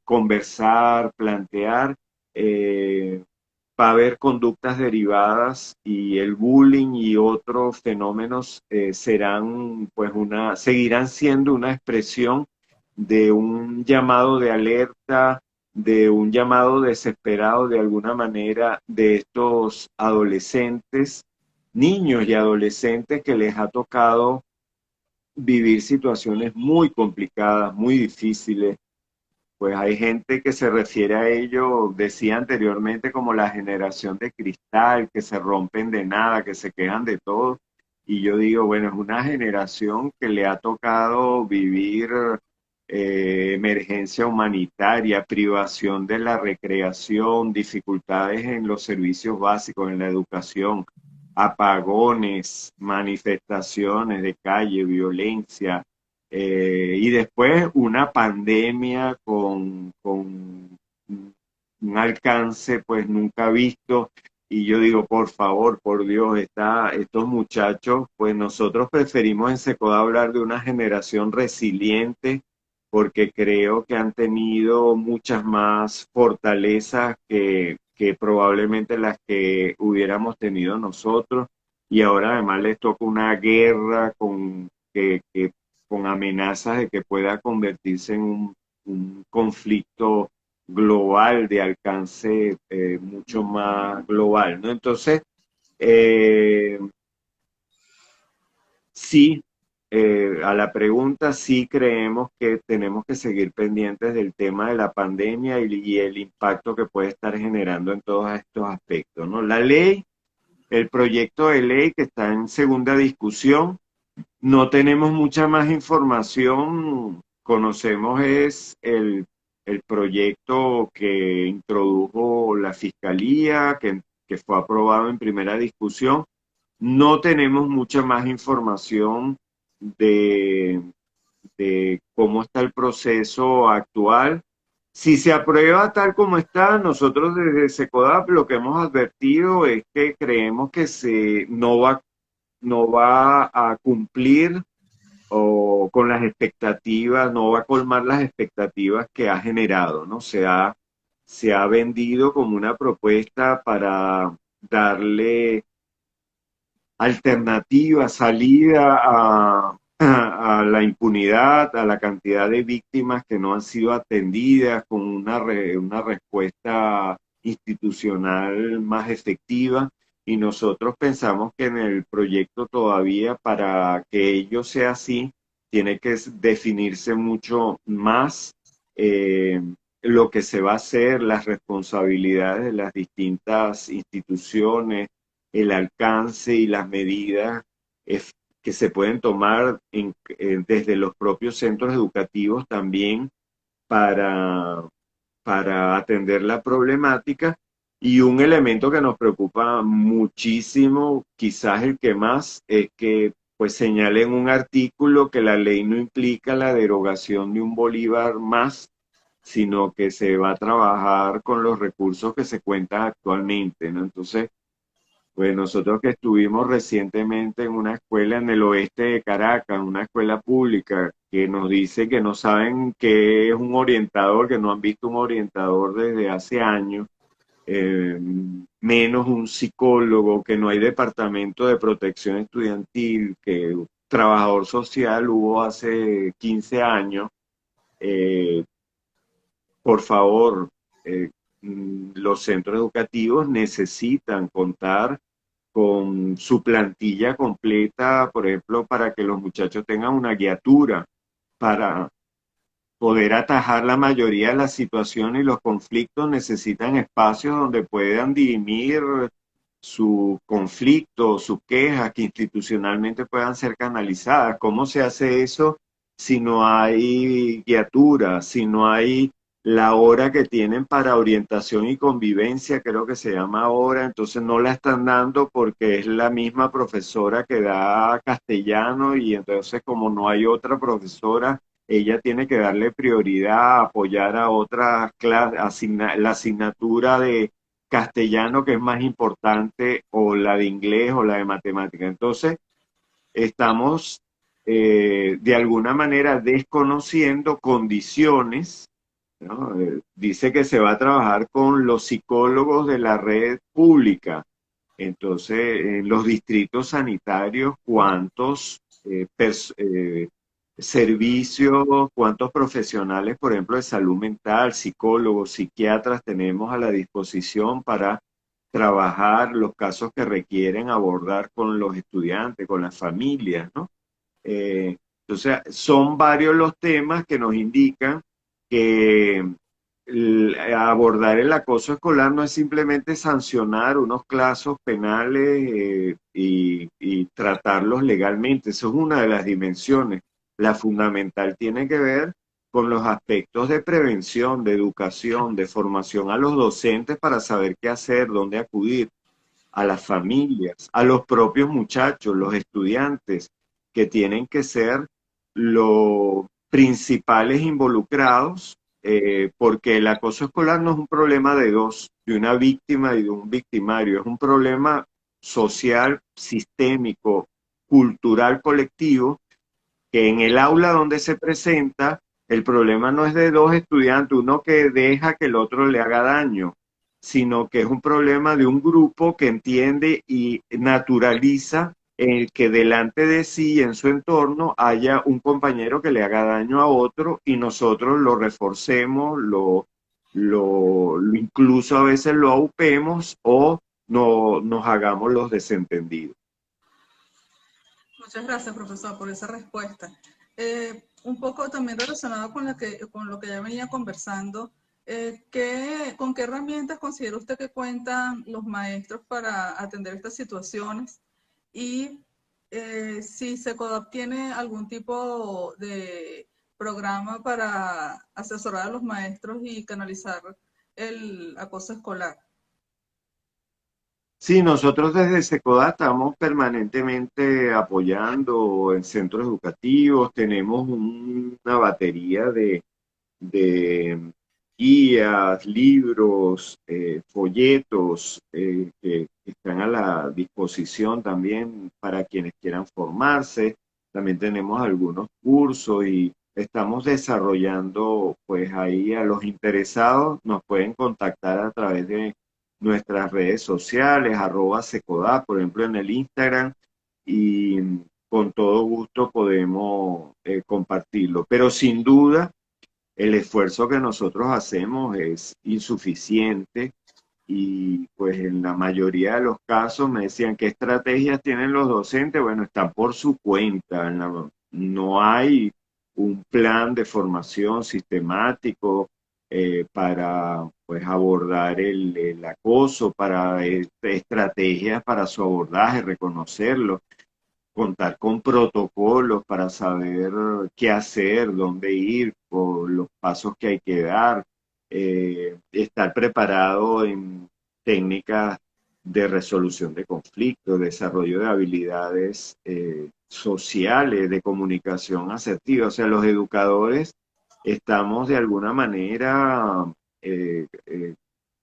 conversar, plantear, va a haber conductas derivadas y el bullying y otros fenómenos serán, pues, seguirán siendo una expresión de un llamado de alerta, de un llamado desesperado de alguna manera de estos adolescentes, niños y adolescentes que les ha tocado vivir situaciones muy complicadas, muy difíciles. Pues hay gente que se refiere a ello, decía anteriormente, como la generación de cristal, que se rompen de nada, que se quejan de todo. Y yo digo, bueno, es una generación que le ha tocado vivir emergencia humanitaria, privación de la recreación, dificultades en los servicios básicos, en la educación, apagones, manifestaciones de calle, violencia, y después una pandemia con un alcance pues nunca visto. Y yo digo, por favor, por Dios, estos muchachos, pues nosotros preferimos en Secoda hablar de una generación resiliente porque creo que han tenido muchas más fortalezas que probablemente las que hubiéramos tenido nosotros. Y ahora además les toca una guerra con amenazas de que pueda convertirse en un conflicto global de alcance mucho más global, ¿no? Entonces, eh, sí, a la pregunta, sí creemos que tenemos que seguir pendientes del tema de la pandemia y el impacto que puede estar generando en todos estos aspectos, ¿no? La ley, el proyecto de ley que está en segunda discusión, no tenemos mucha más información. Conocemos es el proyecto que introdujo la Fiscalía, que fue aprobado en primera discusión. No tenemos mucha más información de, de cómo está el proceso actual. Si se aprueba tal como está, nosotros desde SECODAP lo que hemos advertido es que creemos que no va a cumplir o con las expectativas, no va a colmar las expectativas que ha generado, ¿no? Se ha vendido como una propuesta para darle alternativa, salida a la impunidad, a la cantidad de víctimas que no han sido atendidas con una respuesta institucional más efectiva. Y nosotros pensamos que en el proyecto todavía para que ello sea así, tiene que definirse mucho más lo que se va a hacer, las responsabilidades de las distintas instituciones, el alcance y las medidas que se pueden tomar desde los propios centros educativos también para, para atender la problemática. Y un elemento que nos preocupa muchísimo, quizás el que más, es que pues señale en un artículo que la ley no implica la derogación de un bolívar más, sino que se va a trabajar con los recursos que se cuentan actualmente, ¿no? Entonces, pues nosotros que estuvimos recientemente en una escuela en el oeste de Caracas, una escuela pública, que nos dice que no saben qué es un orientador, que no han visto un orientador desde hace años, eh, menos un psicólogo, que no hay departamento de protección estudiantil, que trabajador social hubo hace 15 años. eh, por favor, los centros educativos necesitan contar con su plantilla completa, por ejemplo, para que los muchachos tengan una guiatura para poder atajar la mayoría de las situaciones y los conflictos necesitan espacios donde puedan dirimir sus conflictos, sus quejas que institucionalmente puedan ser canalizadas. ¿Cómo se hace eso si no hay guiatura, si no hay la hora que tienen para orientación y convivencia, creo que se llama hora, entonces no la están dando porque es la misma profesora que da castellano y entonces como no hay otra profesora, ella tiene que darle prioridad, apoyar a otras clases, la asignatura de castellano que es más importante o la de inglés o la de matemática. Entonces, estamos de alguna manera desconociendo condiciones, ¿no? Dice que se va a trabajar con los psicólogos de la red pública. Entonces, en los distritos sanitarios, ¿cuántos servicios, cuántos profesionales, por ejemplo, de salud mental, psicólogos, psiquiatras tenemos a la disposición para trabajar los casos que requieren abordar con los estudiantes, con las familias, ¿no? Entonces, son varios los temas que nos indican que abordar el acoso escolar no es simplemente sancionar unos casos penales y tratarlos legalmente. Eso es una de las dimensiones. La fundamental tiene que ver con los aspectos de prevención, de educación, de formación a los docentes para saber qué hacer, dónde acudir, a las familias, a los propios muchachos, los estudiantes, que tienen que ser los principales involucrados, porque el acoso escolar no es un problema de dos, de una víctima y de un victimario, es un problema social, sistémico, cultural, colectivo, que en el aula donde se presenta, el problema no es de dos estudiantes, uno que deja que el otro le haga daño, sino que es un problema de un grupo que entiende y naturaliza el que delante de sí, en su entorno, haya un compañero que le haga daño a otro y nosotros lo reforcemos, incluso a veces lo aupemos o no, nos hagamos los desentendidos. Muchas gracias, profesor, por esa respuesta. Un poco también relacionado con lo que ya venía conversando, ¿con qué herramientas considera usted que cuentan los maestros para atender estas situaciones? Y si SECODAP tiene algún tipo de programa para asesorar a los maestros y canalizar el acoso escolar. Sí, nosotros desde SECODA estamos permanentemente apoyando en centros educativos, tenemos una batería de guías, libros, folletos que están a la disposición también para quienes quieran formarse. También tenemos algunos cursos y estamos desarrollando, pues ahí a los interesados nos pueden contactar a través de nuestras redes sociales, @Secodap, por ejemplo, en el Instagram, y con todo gusto podemos compartirlo. Pero sin duda, el esfuerzo que nosotros hacemos es insuficiente y pues en la mayoría de los casos me decían qué estrategias tienen los docentes. Bueno, están por su cuenta, no hay un plan de formación sistemático para pues abordar el acoso, para estrategias para su abordaje, reconocerlo, contar con protocolos para saber qué hacer, dónde ir, por los pasos que hay que dar, estar preparado en técnicas de resolución de conflictos, desarrollo de habilidades sociales, de comunicación asertiva. O sea, los educadores estamos de alguna manera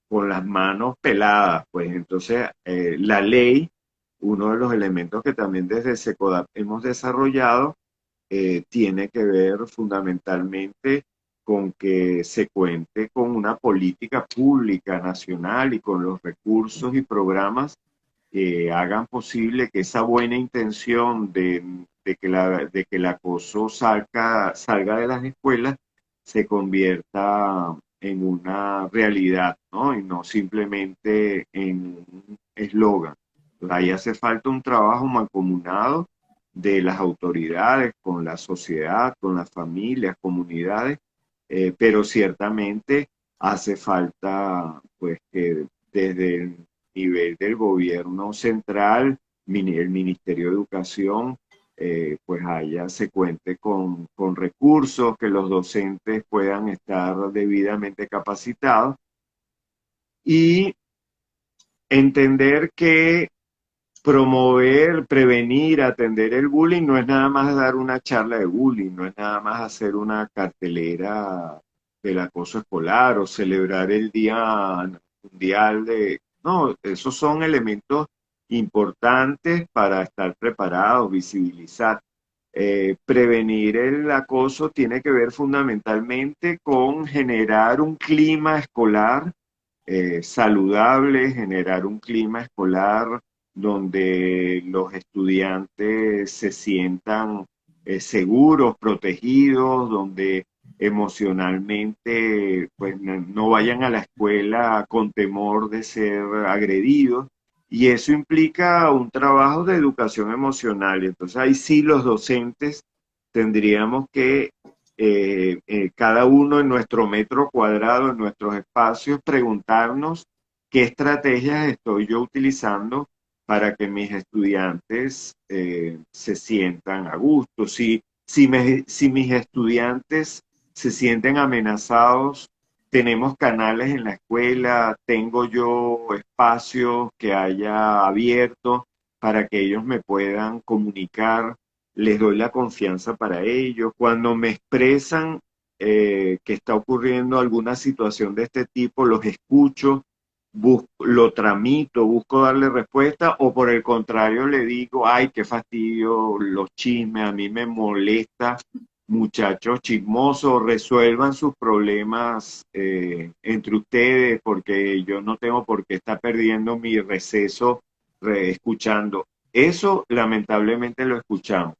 con las manos peladas, pues entonces la ley, uno de los elementos que también desde SECODAP hemos desarrollado, tiene que ver fundamentalmente con que se cuente con una política pública nacional y con los recursos y programas que hagan posible que esa buena intención de que el acoso salga de las escuelas se convierta en una realidad, ¿no? Y no simplemente en un eslogan. Ahí hace falta un trabajo mancomunado de las autoridades, con la sociedad, con las familias, comunidades, pero ciertamente hace falta pues que desde nivel del gobierno central, el Ministerio de Educación, pues allá se cuente con recursos, que los docentes puedan estar debidamente capacitados y entender que promover, prevenir, atender el bullying no es nada más dar una charla de bullying, no es nada más hacer una cartelera del acoso escolar o celebrar el Día Mundial de... No, esos son elementos importantes para estar preparados, visibilizar. Prevenir el acoso tiene que ver fundamentalmente con generar un clima escolar saludable, generar un clima escolar donde los estudiantes se sientan seguros, protegidos, donde emocionalmente pues no vayan a la escuela con temor de ser agredidos. Y eso implica un trabajo de educación emocional. Y entonces ahí sí los docentes tendríamos que cada uno en nuestro metro cuadrado, en nuestros espacios, preguntarnos qué estrategias estoy yo utilizando para que mis estudiantes se sientan a gusto. Si mis estudiantes se sienten amenazados, tenemos canales en la escuela, tengo yo espacios que haya abiertos para que ellos me puedan comunicar, les doy la confianza para ello. Cuando me expresan que está ocurriendo alguna situación de este tipo, los escucho, lo tramito, busco darle respuesta, o por el contrario le digo, ay, qué fastidio, los chismes, a mí me molesta, muchachos chismosos, resuelvan sus problemas entre ustedes, porque yo no tengo por qué estar perdiendo mi receso escuchando. Eso lamentablemente lo escuchamos.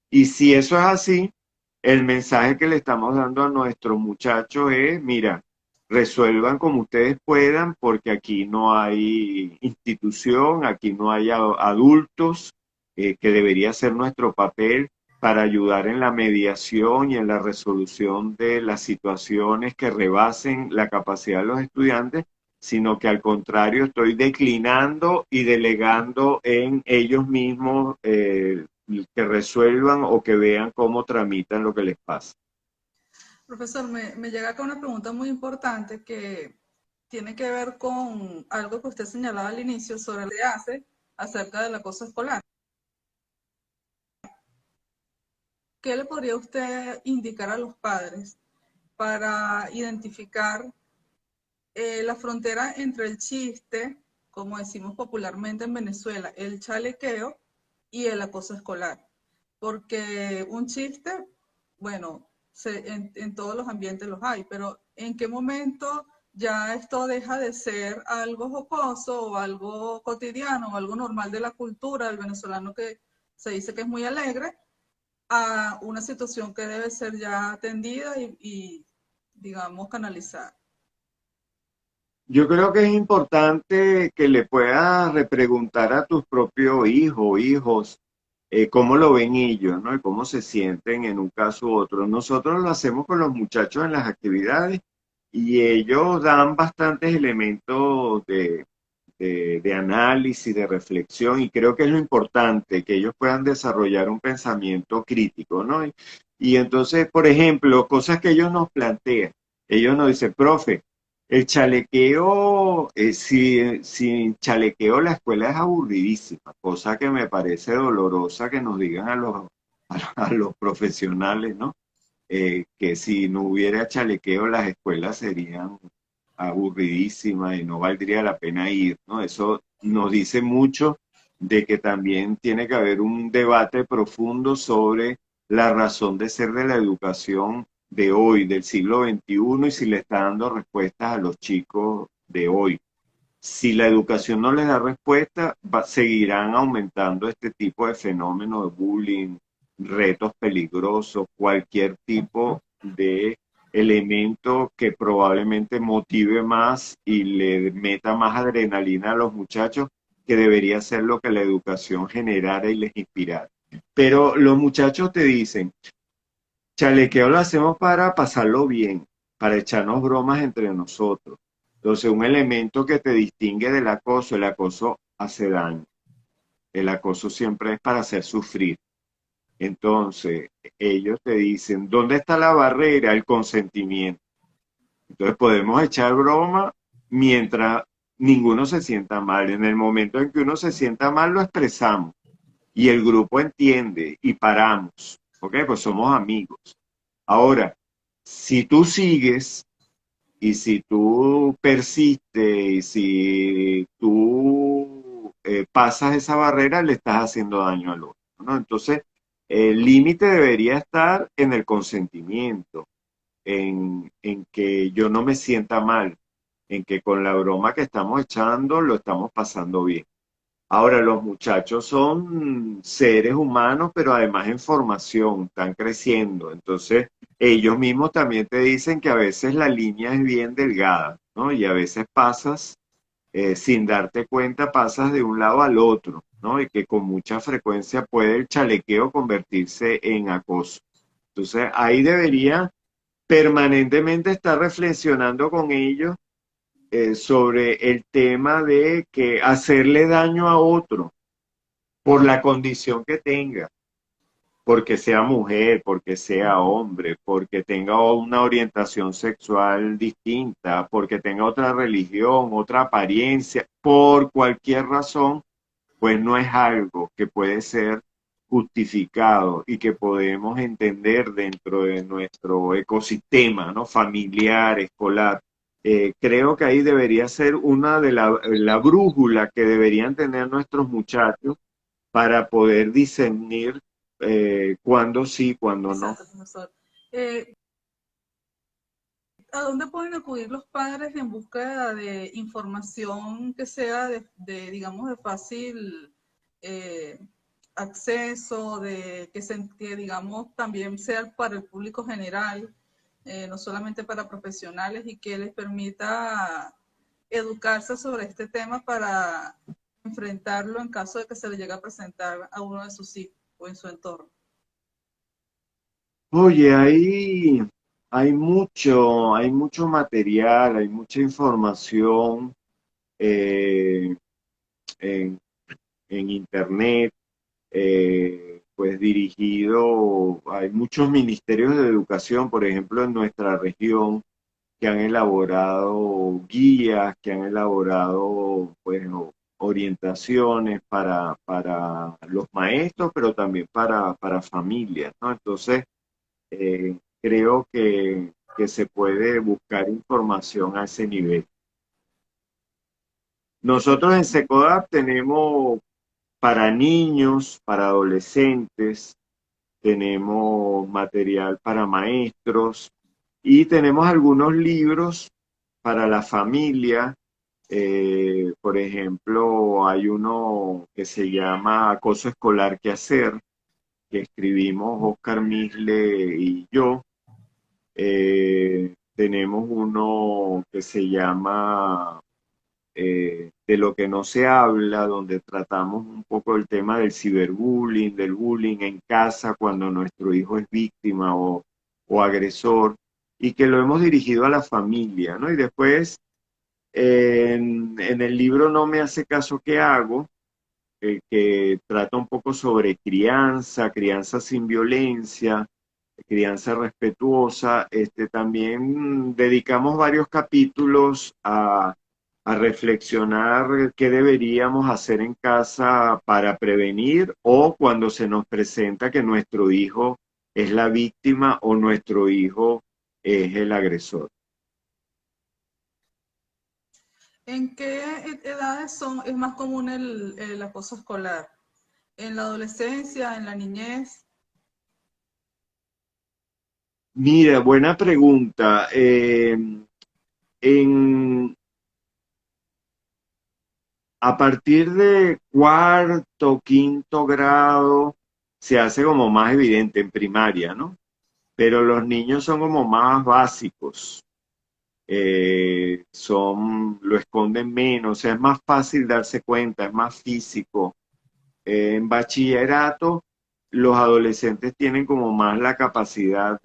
Y si eso es así, el mensaje que le estamos dando a nuestros muchachos es, mira, resuelvan como ustedes puedan, porque aquí no hay institución, aquí no hay adultos, que debería ser nuestro papel para ayudar en la mediación y en la resolución de las situaciones que rebasen la capacidad de los estudiantes, sino que al contrario estoy declinando y delegando en ellos mismos que resuelvan o que vean cómo tramitan lo que les pasa. Profesor, me llega acá una pregunta muy importante que tiene que ver con algo que usted señalaba al inicio sobre lo que hace acerca del acoso escolar. ¿Qué le podría usted indicar a los padres para identificar la frontera entre el chiste, como decimos popularmente en Venezuela, el chalequeo y el acoso escolar? Porque un chiste, bueno, en todos los ambientes los hay, pero ¿en qué momento ya esto deja de ser algo jocoso o algo cotidiano o algo normal de la cultura del venezolano que se dice que es muy alegre, a una situación que debe ser ya atendida y digamos, canalizada? Yo creo que es importante que le puedas repreguntar a tus propios hijos o hijos cómo lo ven ellos, ¿no? Y cómo se sienten en un caso u otro. Nosotros lo hacemos con los muchachos en las actividades y ellos dan bastantes elementos de análisis, de reflexión, y creo que es lo importante, que ellos puedan desarrollar un pensamiento crítico, ¿no? Y entonces, por ejemplo, cosas que ellos nos plantean, ellos nos dicen, profe, el chalequeo, sin chalequeo la escuela es aburridísima, cosa que me parece dolorosa que nos digan a los profesionales, ¿no? Que si no hubiera chalequeo las escuelas serían aburridísimas y no valdría la pena ir, ¿no? Eso nos dice mucho de que también tiene que haber un debate profundo sobre la razón de ser de la educación de hoy, del siglo XXI, y si le está dando respuestas a los chicos de hoy. Si la educación no les da respuesta, seguirán aumentando este tipo de fenómenos de bullying, retos peligrosos, cualquier tipo de elemento que probablemente motive más y le meta más adrenalina a los muchachos, que debería ser lo que la educación generara y les inspirara. Pero los muchachos te dicen, chalequeo lo hacemos para pasarlo bien, para echarnos bromas entre nosotros. Entonces, un elemento que te distingue del acoso, el acoso hace daño. El acoso siempre es para hacer sufrir. Entonces, ellos te dicen, ¿dónde está la barrera? El consentimiento. Entonces, podemos echar broma mientras ninguno se sienta mal. En el momento en que uno se sienta mal, lo expresamos y el grupo entiende y paramos. ¿Ok? Pues somos amigos. Ahora, si tú sigues y si tú persistes y si tú pasas esa barrera, le estás haciendo daño al otro, ¿no? Entonces, el límite debería estar en el consentimiento, en que yo no me sienta mal, en que con la broma que estamos echando lo estamos pasando bien. Ahora, los muchachos son seres humanos, pero además en formación, están creciendo. Entonces, ellos mismos también te dicen que a veces la línea es bien delgada, ¿no? Y a veces pasas, sin darte cuenta, pasas de un lado al otro, ¿no? Y que con mucha frecuencia puede el chalequeo convertirse en acoso. Entonces, ahí debería permanentemente estar reflexionando con ellos sobre el tema de que hacerle daño a otro por la condición que tenga, porque sea mujer, porque sea hombre, porque tenga una orientación sexual distinta, porque tenga otra religión, otra apariencia, por cualquier razón, pues no es algo que puede ser justificado y que podemos entender dentro de nuestro ecosistema, ¿no? Familiar, escolar. Creo que ahí debería ser una de la brújula que deberían tener nuestros muchachos para poder discernir cuándo sí, cuándo no. Exacto, profesor. Eh, ¿A dónde pueden acudir los padres en búsqueda de información que sea digamos, de fácil eh, acceso, que, digamos, también sea para el público general, no solamente para profesionales, y que les permita educarse sobre este tema para enfrentarlo en caso de que se le llegue a presentar a uno de sus hijos o en su entorno? Oye, ahí hay mucho material, hay mucha información eh, en, en internet, pues dirigido, hay muchos ministerios de educación, por ejemplo, en nuestra región, que han elaborado guías, que han elaborado pues, orientaciones para los maestros, pero también para familias, ¿no? Entonces, creo que se puede buscar información a ese nivel. Nosotros en Secodap tenemos para niños, para adolescentes, tenemos material para maestros y tenemos algunos libros para la familia. Por ejemplo, hay uno que se llama Acoso escolar, ¿qué hacer?, que escribimos Oscar Misle y yo. Tenemos uno que se llama De lo que no se habla, donde tratamos un poco el tema del ciberbullying, del bullying en casa cuando nuestro hijo es víctima o agresor, y que lo hemos dirigido a la familia, ¿no? Y después, en el libro No me hace caso, ¿qué hago?, que trata un poco sobre crianza, crianza sin violencia, crianza respetuosa. También dedicamos varios capítulos a reflexionar qué deberíamos hacer en casa para prevenir o cuando se nos presenta que nuestro hijo es la víctima o nuestro hijo es el agresor. ¿En qué edades es más común el acoso escolar? ¿En la adolescencia, en la niñez? Mira, buena pregunta. En, a partir de cuarto, quinto grado, se hace como más evidente en primaria, ¿no? Pero los niños son como más básicos, lo esconden menos, o sea, es más fácil darse cuenta, es más físico. En bachillerato, los adolescentes tienen como más la capacidad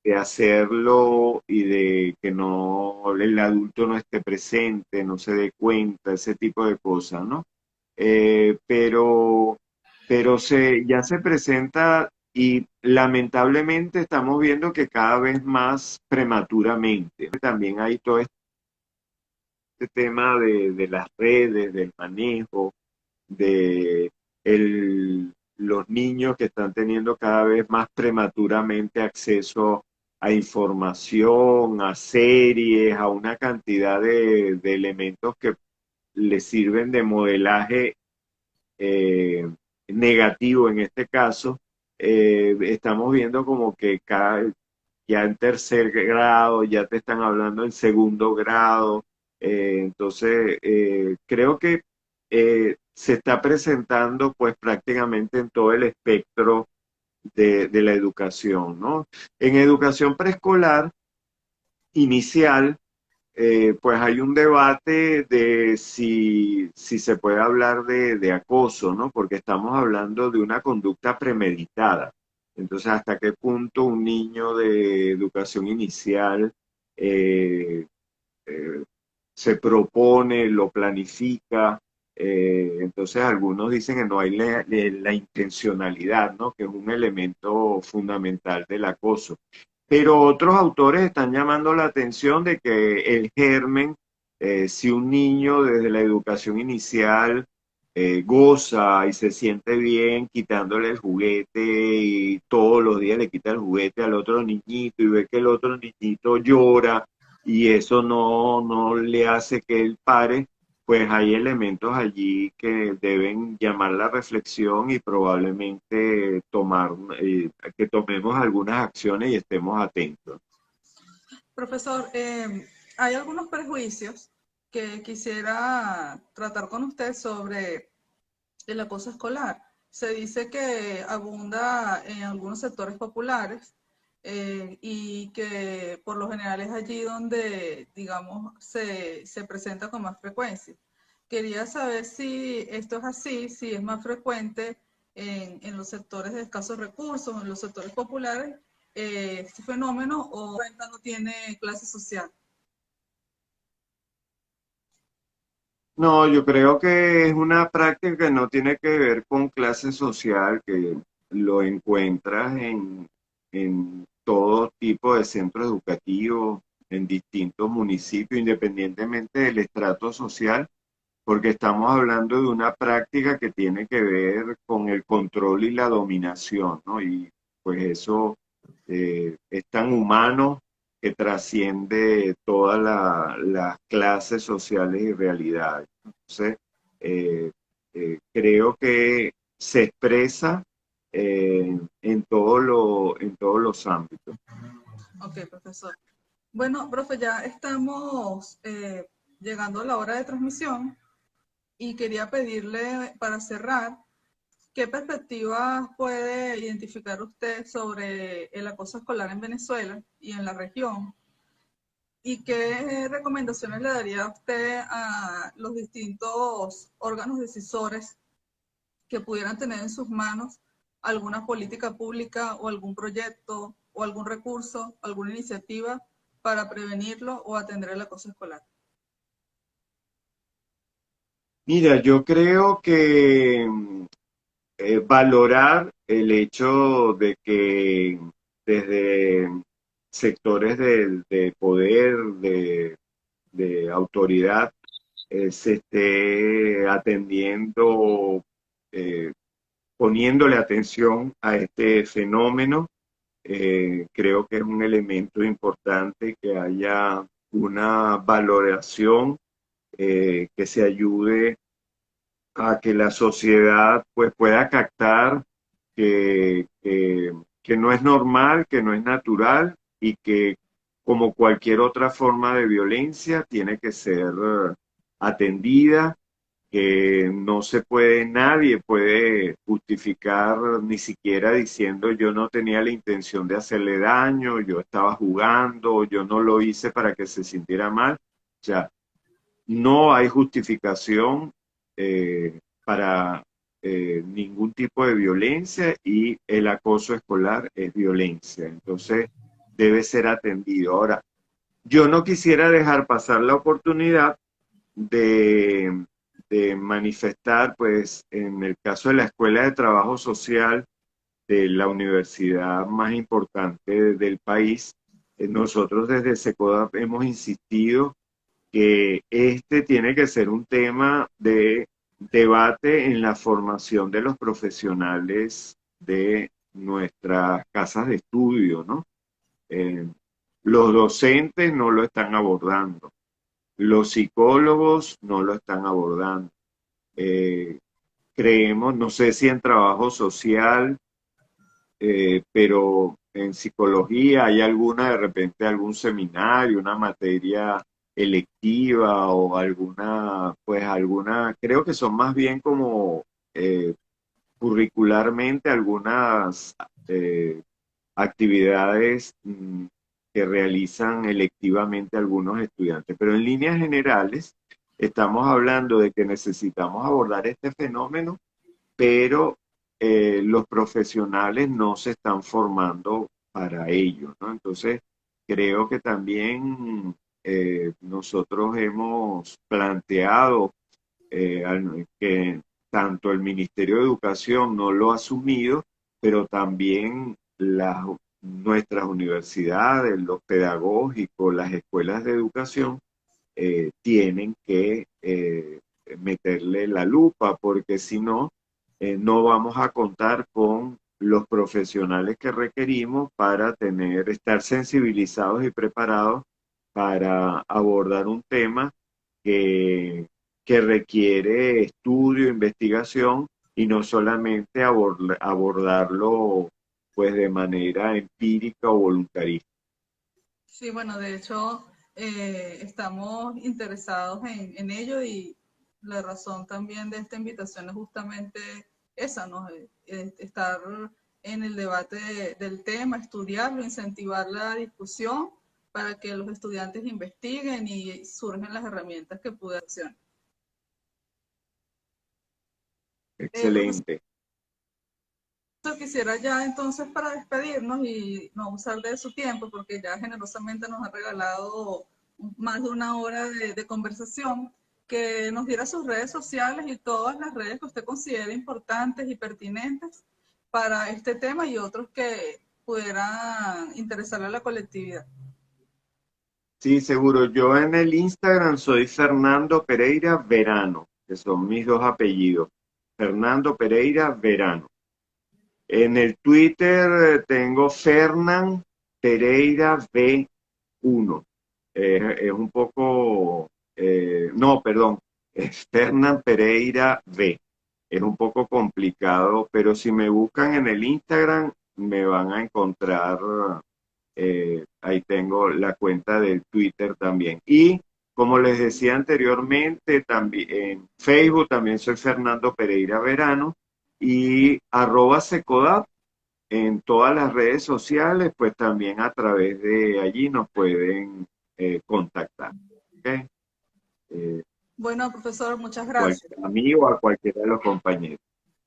de hacerlo y de que no el adulto no esté presente, no se dé cuenta, ese tipo de cosas, ¿no? Eh, pero ya se presenta y lamentablemente estamos viendo que cada vez más prematuramente. También hay todo este tema de las redes, del manejo, de los niños que están teniendo cada vez más prematuramente acceso a información, a series, a una cantidad de elementos que les sirven de modelaje eh, negativo en este caso. Estamos viendo como que ya en tercer grado, ya te están hablando en segundo grado. Entonces, creo que se está presentando pues prácticamente en todo el espectro de la educación, ¿no? En educación preescolar inicial, pues hay un debate de si se puede hablar de acoso, ¿no? Porque estamos hablando de una conducta premeditada. Entonces, ¿hasta qué punto un niño de educación inicial eh, eh, se propone, lo planifica? Entonces, algunos dicen que no hay la intencionalidad, ¿no? Que es un elemento fundamental del acoso. Pero otros autores están llamando la atención de que el germen, si un niño desde la educación inicial goza y se siente bien quitándole el juguete y todos los días le quita el juguete al otro niñito y ve que el otro niñito llora y eso no le hace que él pare, pues hay elementos allí que deben llamar la reflexión y probablemente que tomemos algunas acciones y estemos atentos. Profesor, hay algunos prejuicios que quisiera tratar con usted sobre el acoso escolar. Se dice que abunda en algunos sectores populares y que por lo general es allí donde, digamos, se presenta con más frecuencia. Quería saber si esto es así, si es más frecuente en los sectores de escasos recursos, en los sectores populares, este fenómeno o no tiene clase social. No, yo creo que es una práctica que no tiene que ver con clase social, que lo encuentras en todo tipo de centros educativos, en distintos municipios, independientemente del estrato social, porque estamos hablando de una práctica que tiene que ver con el control y la dominación, ¿no? Y pues eso es tan humano que trasciende todas las clases sociales y realidades. Entonces, eh, creo que se expresa en todos los ámbitos. Ok, profesor. Bueno, profe, ya estamos llegando a la hora de transmisión y quería pedirle para cerrar, ¿qué perspectivas puede identificar usted sobre el acoso escolar en Venezuela y en la región? ¿Y qué recomendaciones le daría a usted a los distintos órganos decisores que pudieran tener en sus manos alguna política pública o algún proyecto o algún recurso, alguna iniciativa para prevenirlo o atender el acoso escolar? Mira, yo creo que valorar el hecho de que desde sectores de poder, de autoridad, se esté atendiendo, eh, poniéndole atención a este fenómeno. Creo que es un elemento importante que haya una valoración que se ayude a que la sociedad pues pueda captar que no es normal, que no es natural y que como cualquier otra forma de violencia tiene que ser atendida, que no se puede, nadie puede justificar ni siquiera diciendo yo no tenía la intención de hacerle daño, yo estaba jugando, yo no lo hice para que se sintiera mal. O sea, no hay justificación para ningún tipo de violencia y el acoso escolar es violencia. Entonces, debe ser atendido. Ahora, yo no quisiera dejar pasar la oportunidad de, de manifestar, pues, en el caso de la Escuela de Trabajo Social de la universidad más importante del país, nosotros desde SECODAP hemos insistido que este tiene que ser un tema de debate en la formación de los profesionales de nuestras casas de estudio, ¿no? Eh, los docentes no lo están abordando, los psicólogos no lo están abordando. Eh, creemos, no sé si en trabajo social, pero en psicología hay alguna, de repente algún seminario, una materia electiva o alguna, pues alguna, creo que son más bien como curricularmente algunas actividades que realizan electivamente algunos estudiantes, pero en líneas generales estamos hablando de que necesitamos abordar este fenómeno, pero los profesionales no se están formando para ello, ¿no? Entonces, creo que también nosotros hemos planteado que tanto el Ministerio de Educación no lo ha asumido, pero también nuestras universidades, los pedagógicos, las escuelas de educación, tienen que meterle la lupa, porque si no, no vamos a contar con los profesionales que requerimos para estar sensibilizados y preparados para abordar un tema que, que requiere estudio, investigación y no solamente abordarlo pues de manera empírica o voluntarista. Sí, bueno, de hecho, estamos interesados en ello y la razón también de esta invitación es justamente esa, ¿no? Estar en el debate del tema, estudiarlo, incentivar la discusión para que los estudiantes investiguen y surgen las herramientas que pude hacer. Profesor, Excelente. quisiera ya entonces para despedirnos y no usar de su tiempo, porque ya generosamente nos ha regalado más de una hora de conversación, que nos diera sus redes sociales y todas las redes que usted considere importantes y pertinentes para este tema y otros que pudieran interesarle a la colectividad. Sí, seguro. Yo en el Instagram soy Fernando Pereira Verano, que son mis dos apellidos. Fernando Pereira Verano. En el Twitter tengo Fernan Pereira V1. Es un poco, no, perdón, es Fernan Pereira V. Es un poco complicado, pero si me buscan en el Instagram me van a encontrar. Ahí tengo la cuenta del Twitter también. Y como les decía anteriormente, también en Facebook también soy Fernando Pereira Verano y @Secodap en todas las redes sociales, pues también a través de allí nos pueden contactar. ¿Okay? Bueno, profesor, muchas gracias. Cualquier amigo, a cualquiera de los compañeros.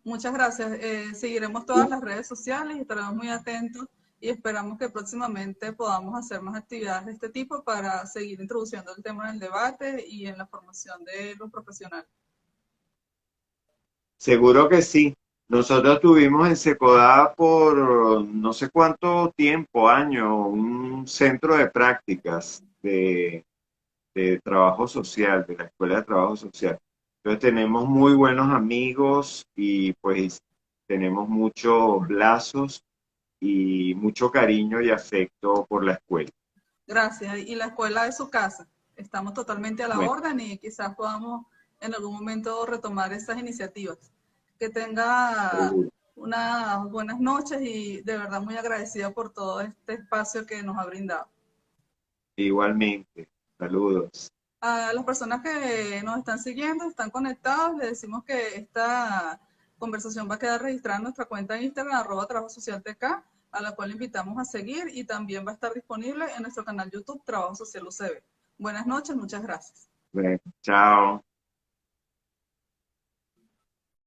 Muchas gracias. Seguiremos todas las redes sociales y estaremos muy atentos y esperamos que próximamente podamos hacer más actividades de este tipo para seguir introduciendo el tema en el debate y en la formación de los profesionales. Seguro que sí. Nosotros tuvimos en Secodá por no sé cuánto tiempo, años, un centro de prácticas de trabajo social, de la Escuela de Trabajo Social. Entonces tenemos muy buenos amigos y pues tenemos muchos lazos y mucho cariño y afecto por la escuela. Gracias. Y la escuela es su casa. Estamos totalmente a la Bueno, orden y quizás podamos en algún momento retomar esas iniciativas. Que tenga seguro. unas buenas noches y de verdad muy agradecida por todo este espacio que nos ha brindado. Igualmente. Saludos. A las personas que nos están siguiendo, están conectados, les decimos que esta conversación va a quedar registrada en nuestra cuenta de Instagram, @Trabajo Social TK, a la cual invitamos a seguir y también va a estar disponible en nuestro canal YouTube Trabajo Social UCB. Buenas noches, muchas gracias. Bueno, chao.